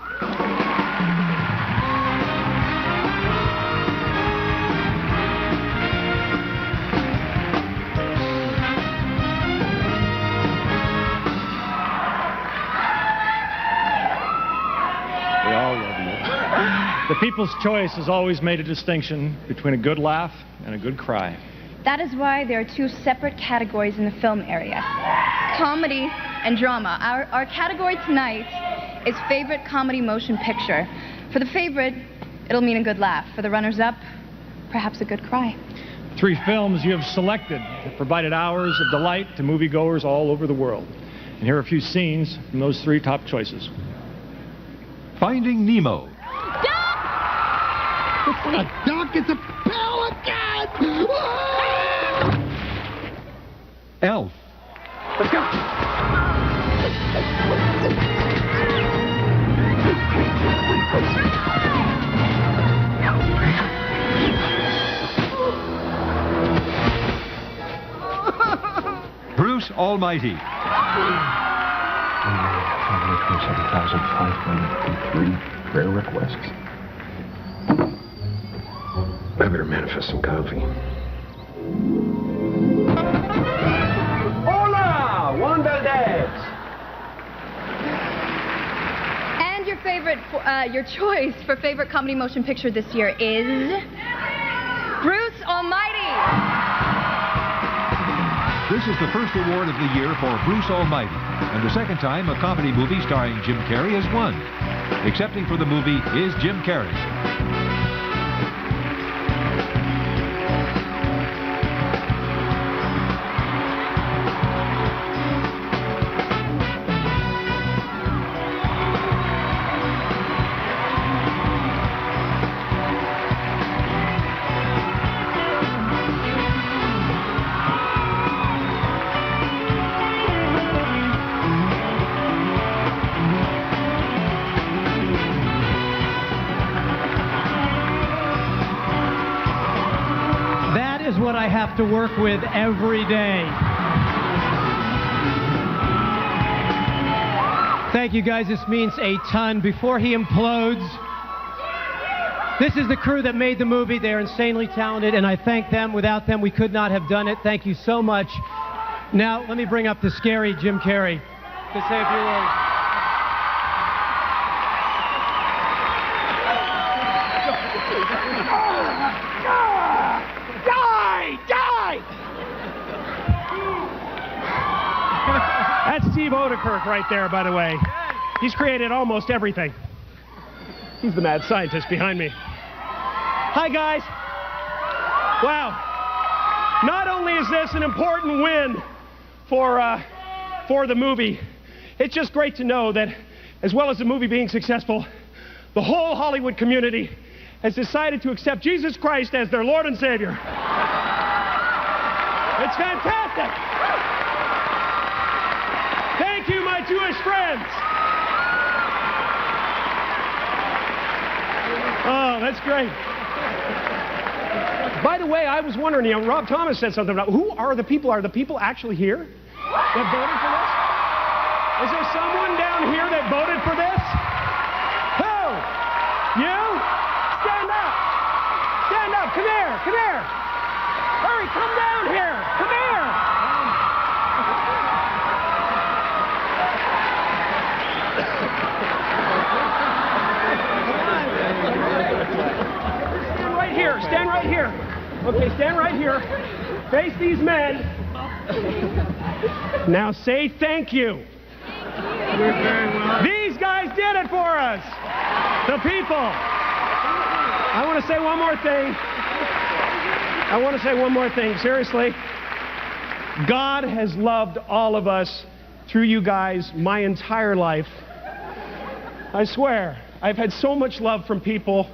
The People's Choice has always made a distinction between a good laugh and a good cry. That is why there are 2 separate categories in the film area. Comedy and drama. Our category tonight is favorite comedy motion picture. For the favorite, it'll mean a good laugh. For the runners-up, perhaps a good cry. 3 films you have selected have provided hours of delight to moviegoers all over the world. And here are a few scenes from those 3 top choices. Finding Nemo. A duck is a pelican! Elf. Let's go. Bruce Almighty. 127,503 prayer requests. I better manifest some coffee. Hola! Juan Valdez! And your choice for favorite comedy motion picture this year is Bruce Almighty. This is the first award of the year for Bruce Almighty, and the second time a comedy movie starring Jim Carrey has won. Accepting for the movie is Jim Carrey. What I have to work with every day. Thank you guys, this means a ton. Before he implodes, this is the crew that made the movie. They are insanely talented, and I thank them. Without them, we could not have done it. Thank you so much. Now, let me bring up the scary Jim Carrey to say a few words. That's Steve Odekirk right there, by the way. He's created almost everything. He's the mad scientist behind me. Hi, guys. Wow. Not only is this an important win for the movie, it's just great to know that, as well as the movie being successful, the whole Hollywood community has decided to accept Jesus Christ as their Lord and Savior. It's fantastic. Thank you, my Jewish friends. Oh, that's great. By the way, I was wondering, you know, Rob Thomas said something about who are the people? Are the people actually here that voted for this? Is there someone down here that voted for this? Who? You? Stand up. Stand up. Come here. Come here. Hurry, come down here. Come here. Stand right here. Stand right here. Okay, stand right here. Face these men. Now say thank you. These guys did it for us. The people. I want to say one more thing. I want to say one more thing. Seriously. God has loved all of us through you guys my entire life. I swear. I've had so much love from people.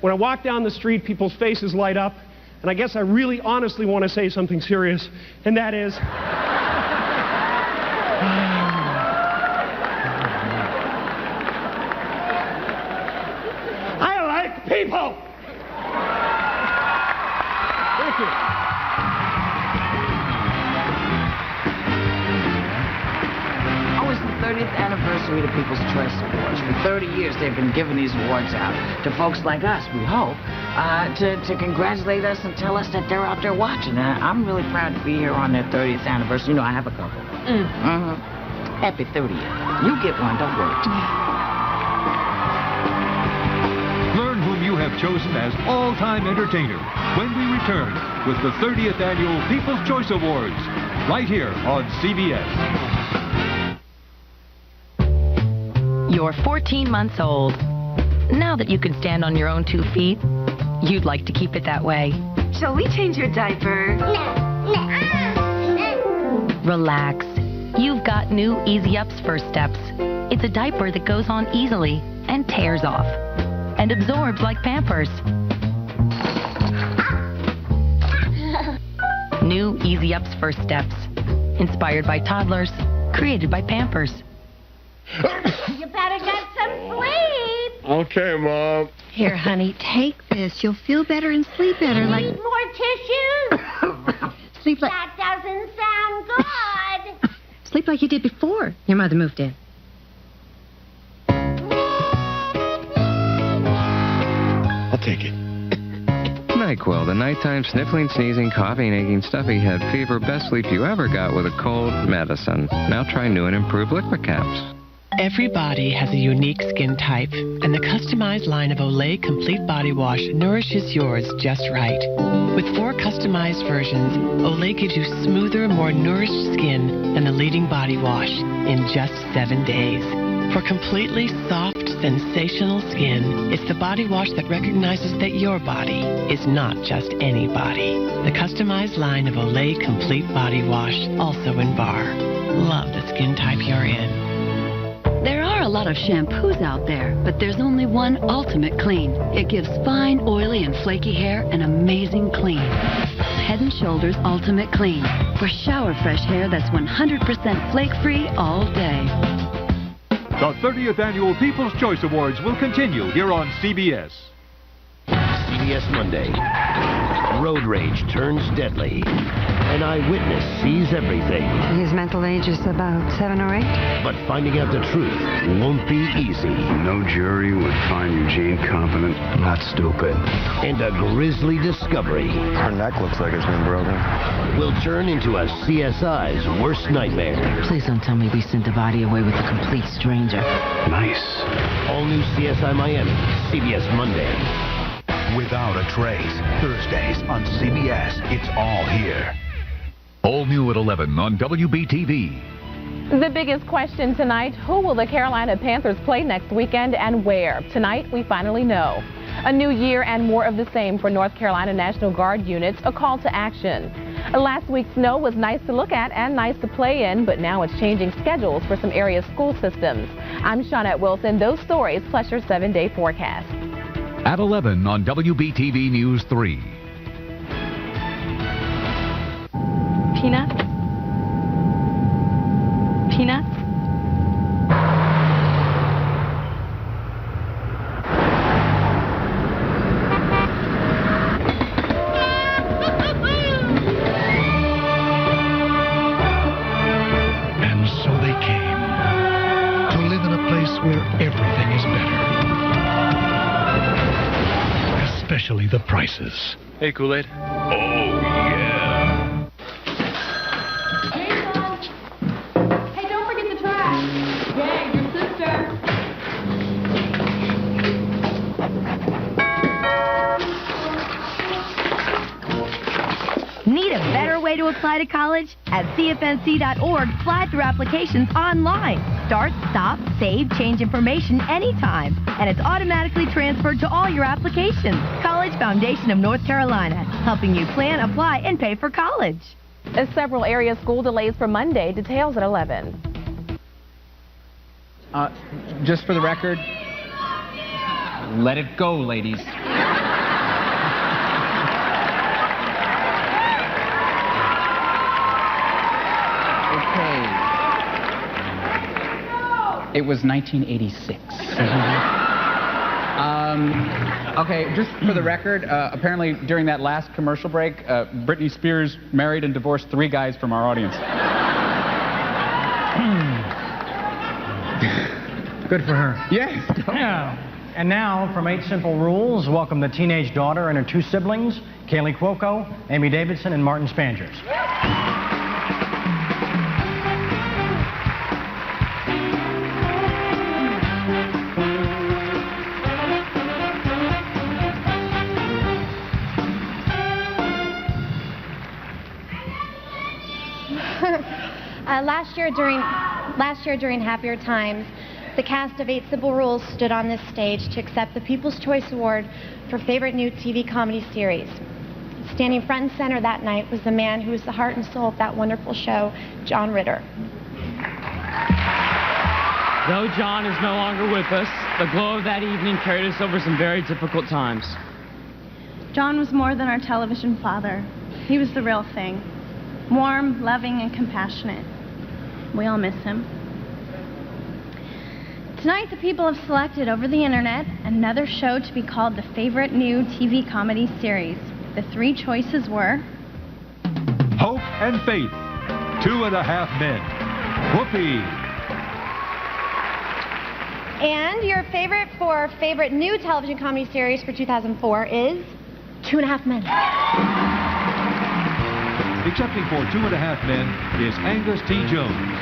When I walk down the street, people's faces light up. And I guess I really honestly want to say something serious, and that is, I like people! Thank you. Oh, it's the 30th anniversary of the People's Choice Awards. For 30 years, they've been giving these awards out to folks like us, we hope, to congratulate us and tell us that they're out there watching. I'm really proud to be here on their 30th anniversary. You know, I have a couple. Happy 30th. You get one, don't worry. Learn whom you have chosen as all-time entertainer when we return with the 30th Annual People's Choice Awards, right here on CBS. You're 14 months old. Now that you can stand on your own 2 feet, you'd like to keep it that way. Shall we change your diaper? Relax. You've got new Easy Up's First Steps. It's a diaper that goes on easily and tears off and absorbs like Pampers. New Easy Up's First Steps. Inspired by toddlers, created by Pampers. You better get some sleep. Okay, Mom. Here, honey, take this. You'll feel better and sleep better. Need more tissues? Sleep like That doesn't sound good. sleep like you did before your mother moved in. NyQuil, the nighttime sniffling, sneezing, coughing, aching, stuffy head, fever, best sleep you ever got with a cold medicine. Now try new and improved Liquid Caps. Every body has a unique skin type, and the customized line of Olay Complete Body Wash nourishes yours just right. With 4 customized versions, Olay gives you smoother, more nourished skin than the leading body wash in just 7 days. For completely soft, sensational skin, it's the body wash that recognizes that your body is not just any body. The customized line of Olay Complete Body Wash, also in bar. Love the skin type you're in. There are a lot of shampoos out there, but there's only one Ultimate Clean. It gives fine, oily, and flaky hair an amazing clean. Head & Shoulders Ultimate Clean for shower fresh hair that's 100% flake-free all day. The 30th Annual People's Choice Awards will continue here on CBS. CBS Monday. Road rage turns deadly. An eyewitness sees everything. His mental age is about 7 or 8. But finding out the truth won't be easy. No jury would find Eugene competent. Not stupid. And a grisly discovery. Her neck looks like it's been broken. Will turn into a CSI's worst nightmare. Please don't tell me we sent the body away with a complete stranger. Nice. All new CSI Miami, CBS Monday. Without a Trace, Thursdays on CBS. It's all here. All new at 11 on WBTV. The biggest question tonight, who will the Carolina Panthers play next weekend and where? Tonight, we finally know. A new year and more of the same for North Carolina National Guard units, a call to action. Last week's snow was nice to look at and nice to play in, but now it's changing schedules for some area school systems. I'm Shawnette Wilson. Those stories plus your 7-day forecast. At 11 on WBTV News 3. Peanuts? Peanuts? And so they came to live in a place where everything is better. Especially the prices. Hey, Kool-Aid. Oh, yeah. Hey, don't forget the trash. Yay, your sister. Need a better way to apply to college? At CFNC.org, fly through applications online. Start, stop, save, change information anytime. And it's automatically transferred to all your applications. College Foundation of North Carolina, helping you plan, apply, and pay for college. Several area school delays for Monday. Details at 11. Just for the record, let it go, ladies. It was 1986. Okay, just for the record, apparently during that last commercial break, Britney Spears married and divorced 3 guys from our audience. Good for her. Yes. Yeah. And now, from 8 Simple Rules, welcome the teenage daughter and her 2 siblings, Kaylee Cuoco, Amy Davidson, and Martin Spangers. Last year during Happier Times, the cast of 8 Simple Rules stood on this stage to accept the People's Choice Award for Favorite New TV Comedy Series. Standing front and center that night was the man who was the heart and soul of that wonderful show, John Ritter. Though John is no longer with us, the glow of that evening carried us over some very difficult times. John was more than our television father. He was the real thing. Warm, loving, and compassionate. We all miss him. Tonight, the people have selected over the internet another show to be called the Favorite New TV Comedy Series. The 3 choices were Hope and Faith, 2.5 Men, Whoopi. And your favorite new television comedy series for 2004 is 2.5 Men. Accepting for 2.5 Men is Angus T. Jones.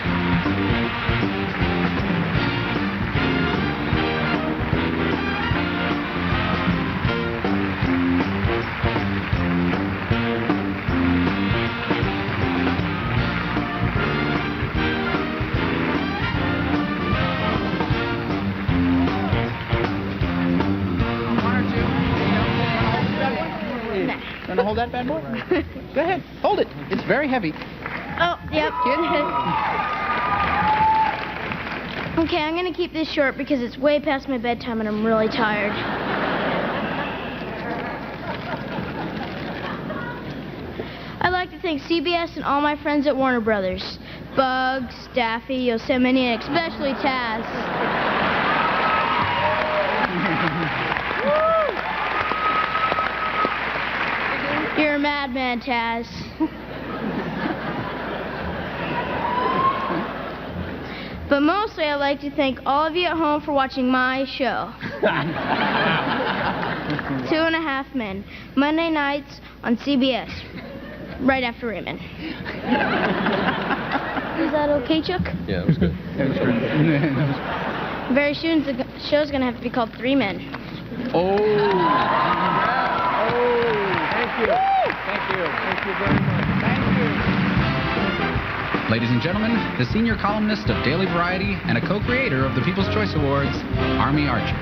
Want to hold that bad boy? Go ahead, hold it. It's very heavy. Oh, yep. Okay, I'm gonna keep this short because it's way past my bedtime and I'm really tired. I'd like to thank CBS and all my friends at Warner Brothers. Bugs, Daffy, Yosemite, and especially Taz. You're a madman, Taz. But mostly I'd like to thank all of you at home for watching my show. 2.5 Men, Monday nights on CBS, right after Raymond. Is that okay, Chuck? Yeah, it was good. It was great. Very soon the show's going to have to be called 3 Men. Oh. Thank you. Thank you. Thank you very much. Thank you. Ladies and gentlemen, the senior columnist of Daily Variety and a co-creator of the People's Choice Awards, Army Archer.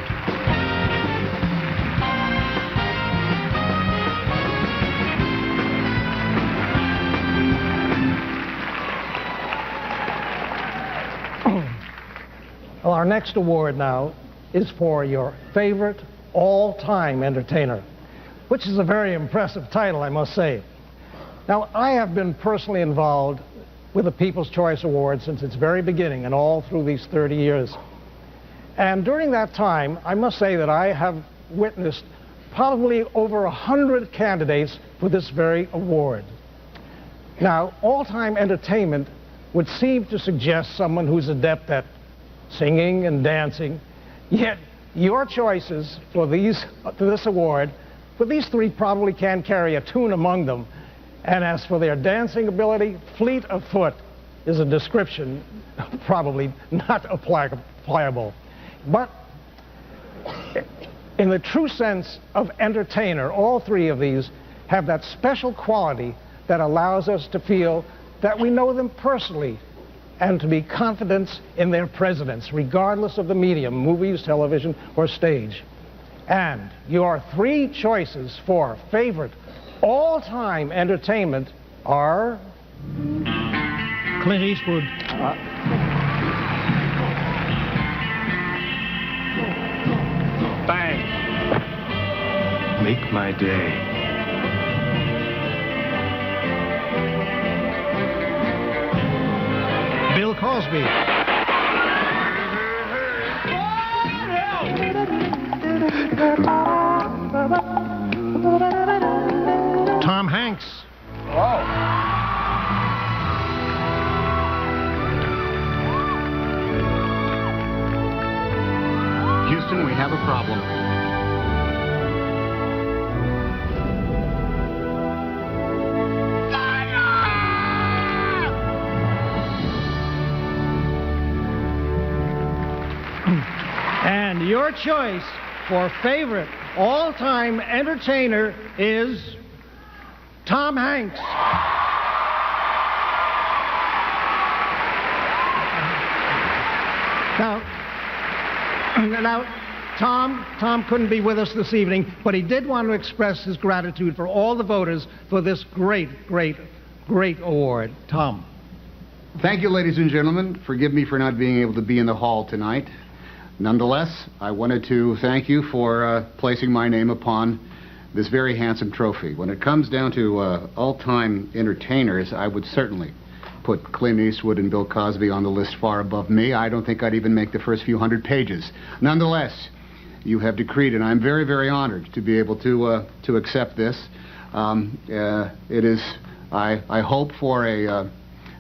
Well, our next award now is for your favorite all-time entertainer, which is a very impressive title, I must say. Now, I have been personally involved with the People's Choice Awards since its very beginning and all through these 30 years. And during that time, I must say that I have witnessed probably over 100 candidates for this very award. Now, all-time entertainment would seem to suggest someone who's adept at singing and dancing, yet your choices for this award, for these three probably can carry a tune among them. And as for their dancing ability, fleet of foot is a description probably not applicable. But in the true sense of entertainer, all three of these have that special quality that allows us to feel that we know them personally and to be confident in their presence, regardless of the medium, movies, television, or stage. And your three choices for favorite all-time entertainment are Clint Eastwood. Bang. Make my day. Bill Cosby. Tom Hanks. Houston, we have a problem. And your choice for favorite all-time entertainer is Tom Hanks. Now, Tom couldn't be with us this evening, but he did want to express his gratitude for all the voters for this great award. Tom. Thank you, ladies and gentlemen. Forgive me for not being able to be in the hall tonight. Nonetheless, I wanted to thank you for placing my name upon this very handsome trophy. When it comes down to all-time entertainers, I would certainly put Clint Eastwood and Bill Cosby on the list far above me. I don't think I'd even make the first few hundred pages. Nonetheless, you have decreed, and I'm very, very honored to be able to accept this. It is, I hope, for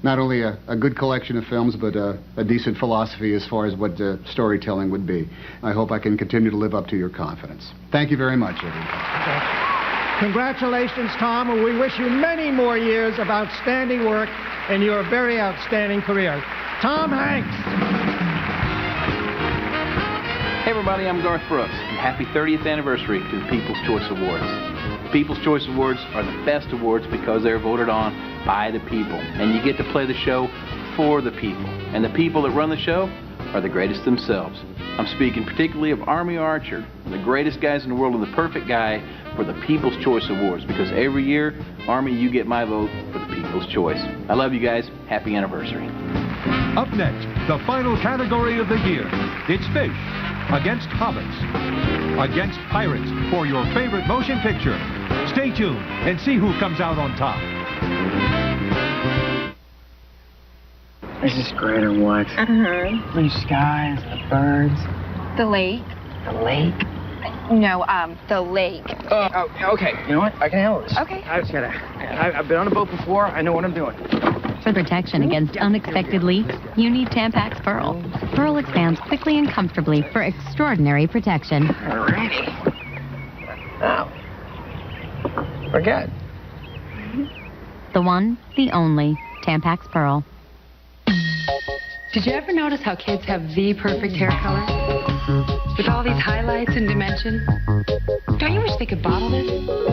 not only a good collection of films, but a decent philosophy as far as what storytelling would be. I hope I can continue to live up to your confidence. Thank you very much, everyone. Congratulations, Tom, and we wish you many more years of outstanding work in your very outstanding career. Tom Hanks. Hey everybody, I'm Garth Brooks, and happy 30th anniversary to the People's Choice Awards. The People's Choice Awards are the best awards because they're voted on by the people, and you get to play the show for the people. And the people that run the show are the greatest themselves. I'm speaking particularly of Army Archer, the greatest guys in the world and the perfect guy for the People's Choice Awards, because every year, Army, you get my vote for the People's Choice. I love you guys. Happy anniversary. Up next, the final category of the year. It's Fish against Hobbits, against Pirates for your favorite motion picture. Stay tuned and see who comes out on top. Is this great or what? Blue skies, the birds. The lake. The lake? No, the lake. Oh, okay. You know what? I can handle this. Okay. I just gotta... I've been on a boat before. I know what I'm doing. For protection against unexpected leaks, you need Tampax Pearl. Pearl expands quickly and comfortably for extraordinary protection. Alrighty. Now, we're good. The one, the only, Tampax Pearl. Did you ever notice how kids have the perfect hair color? With all these highlights and dimension? Don't you wish they could bottle this?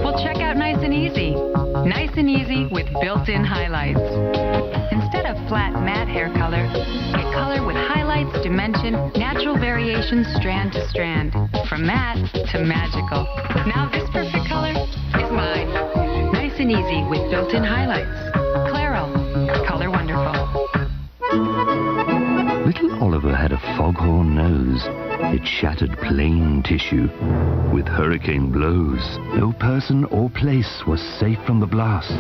Well, check out Nice and Easy. Nice and Easy with built-in highlights. Instead of flat matte hair color, get color with highlights, dimension, natural variations strand to strand. From matte to magical. Now this perfect color is mine. Nice and Easy with built-in highlights. Claro. Color wonderful. Little Oliver had a foghorn nose. It shattered plain tissue. With hurricane blows, no person or place was safe from the blast.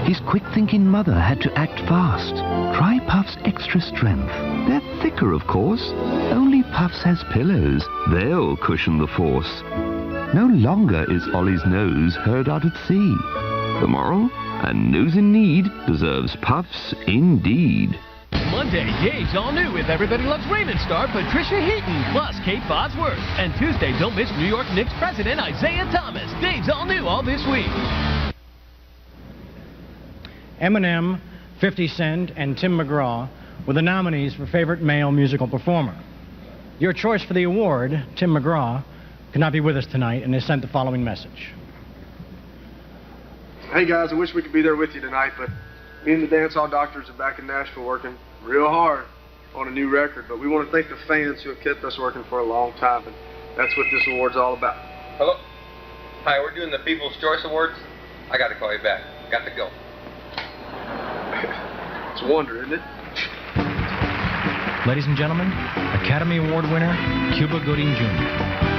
His quick-thinking mother had to act fast. Try Puff's Extra Strength. They're thicker, of course. Only Puffs has pillows. They'll cushion the force. No longer is Ollie's nose heard out at sea. The moral? A nose in need deserves Puffs indeed. Monday, Gage all new with Everybody Loves Raymond star Patricia Heaton, plus Kate Bosworth. And Tuesday, don't miss New York Knicks president Isaiah Thomas. Dave's all new all this week. Eminem, 50 Cent, and Tim McGraw were the nominees for Favorite Male Musical Performer. Your choice for the award, Tim McGraw, could not be with us tonight and has sent the following message. Hey guys, I wish we could be there with you tonight, but me and the Dance Hall Doctors are back in Nashville working real hard on a new record, but we want to thank the fans who have kept us working for a long time, and that's what this award's all about. Hello? Hi, we're doing the People's Choice Awards. I got to call you back. Got to go. It's a wonder, isn't it? Ladies and gentlemen, Academy Award winner, Cuba Gooding Jr.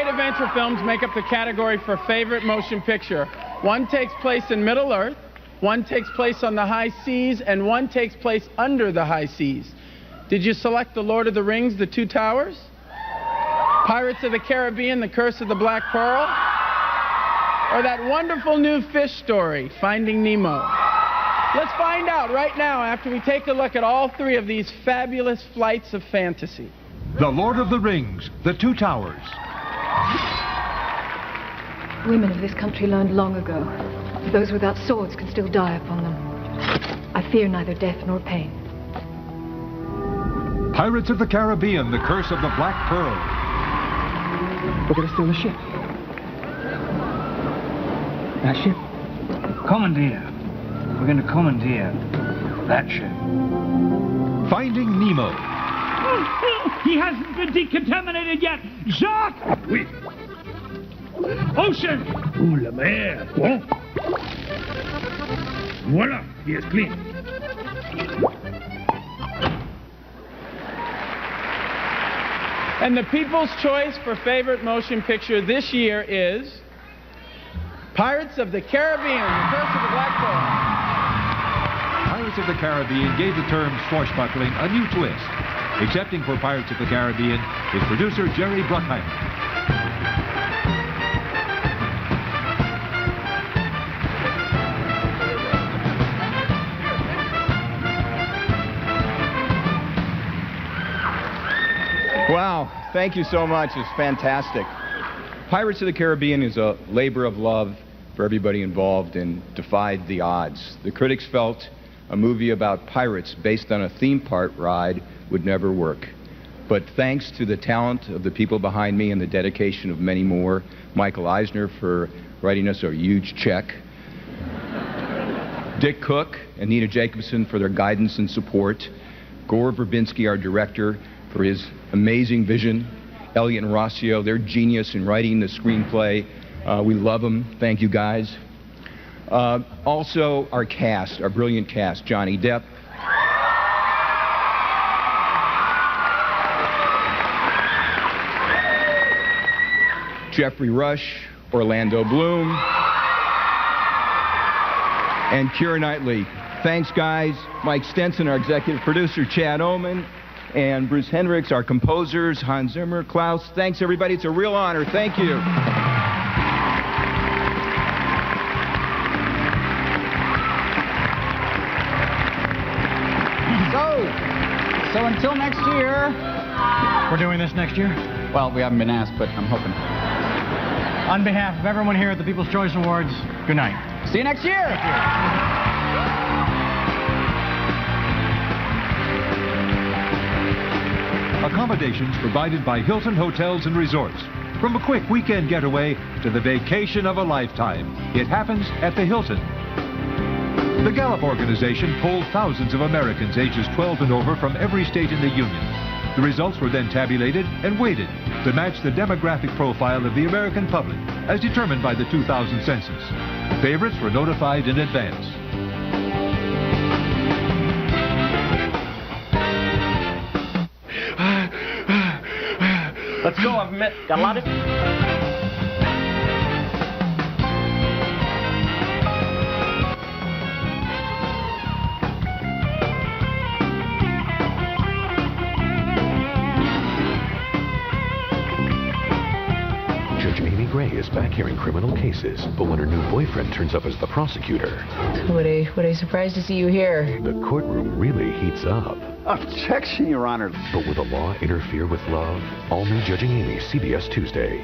Adventure films make up the category for favorite motion picture. One takes place in Middle Earth, one takes place on the high seas, and one takes place under the high seas. Did you select The Lord of the Rings, The Two Towers? Pirates of the Caribbean, The Curse of the Black Pearl? Or that wonderful new fish story, Finding Nemo? Let's find out right now after we take a look at all three of these fabulous flights of fantasy. The Lord of the Rings, The Two Towers. Women of this country learned long ago. Those without swords can still die upon them. I fear neither death nor pain. Pirates of the Caribbean, The Curse of the Black Pearl. We're going to steal the ship. That ship? Commandeer. We're going to commandeer that ship. Finding Nemo. He hasn't been decontaminated yet! Jacques! Oui. Ocean! Ooh, la mer! What? Voila, he is clean. And the People's Choice for favorite motion picture this year is Pirates of the Caribbean, The Curse of the Black Pearl. Pirates of the Caribbean gave the term swashbuckling a new twist. Accepting for Pirates of the Caribbean is producer Jerry Bruckheimer. Wow, thank you so much. It's fantastic. Pirates of the Caribbean is a labor of love for everybody involved and defied the odds. The critics felt a movie about pirates based on a theme park ride would never work. But thanks to the talent of the people behind me and the dedication of many more, Michael Eisner for writing us a huge check, Dick Cook and Nina Jacobson for their guidance and support, Gore Verbinski, our director, for his amazing vision, Elliot and Rossio, their genius in writing the screenplay. We love them. Thank you, guys. Also, our cast, our brilliant cast, Johnny Depp, Jeffrey Rush, Orlando Bloom, and Keira Knightley. Thanks, guys. Mike Stenson, our executive producer, Chad Oman, and Bruce Hendricks, our composers, Hans Zimmer, Klaus. Thanks, everybody. It's a real honor. Thank you. So until next year. We're doing this next year? Well, we haven't been asked, but I'm hoping. On behalf of everyone here at the People's Choice Awards, good night. See you next year. Accommodations provided by Hilton Hotels and Resorts. From a quick weekend getaway to the vacation of a lifetime, it happens at the Hilton. The Gallup organization polled thousands of Americans ages 12 and over from every state in the Union. The results were then tabulated and weighted to match the demographic profile of the American public as determined by the 2000 census. Favorites were notified in advance. Let's go, I've met. Got a lot of... Judge Amy Gray is back hearing criminal cases, but when her new boyfriend turns up as the prosecutor... Would I surprised to see you here? The courtroom really heats up. Objection, Your Honor. But will the law interfere with love? All new Judging Amy, CBS Tuesday.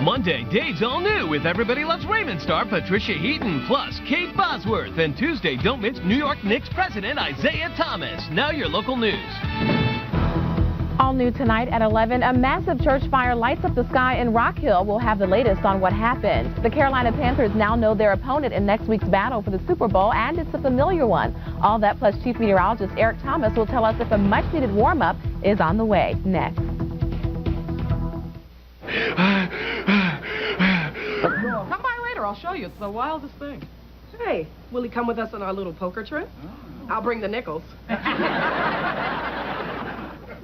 Monday, Dave's all new with Everybody Loves Raymond star Patricia Heaton, plus Kate Bosworth. And Tuesday, don't miss New York Knicks president Isaiah Thomas. Now your local news. All new tonight at 11, a massive church fire lights up the sky in Rock Hill. We'll have the latest on what happened. The Carolina Panthers now know their opponent in next week's battle for the Super Bowl, and it's a familiar one. All that plus Chief Meteorologist Eric Thomas will tell us if a much-needed warm-up is on the way. Next. Come by later. I'll show you. It's the wildest thing. Hey, will he come with us on our little poker trip? I'll bring the nickels.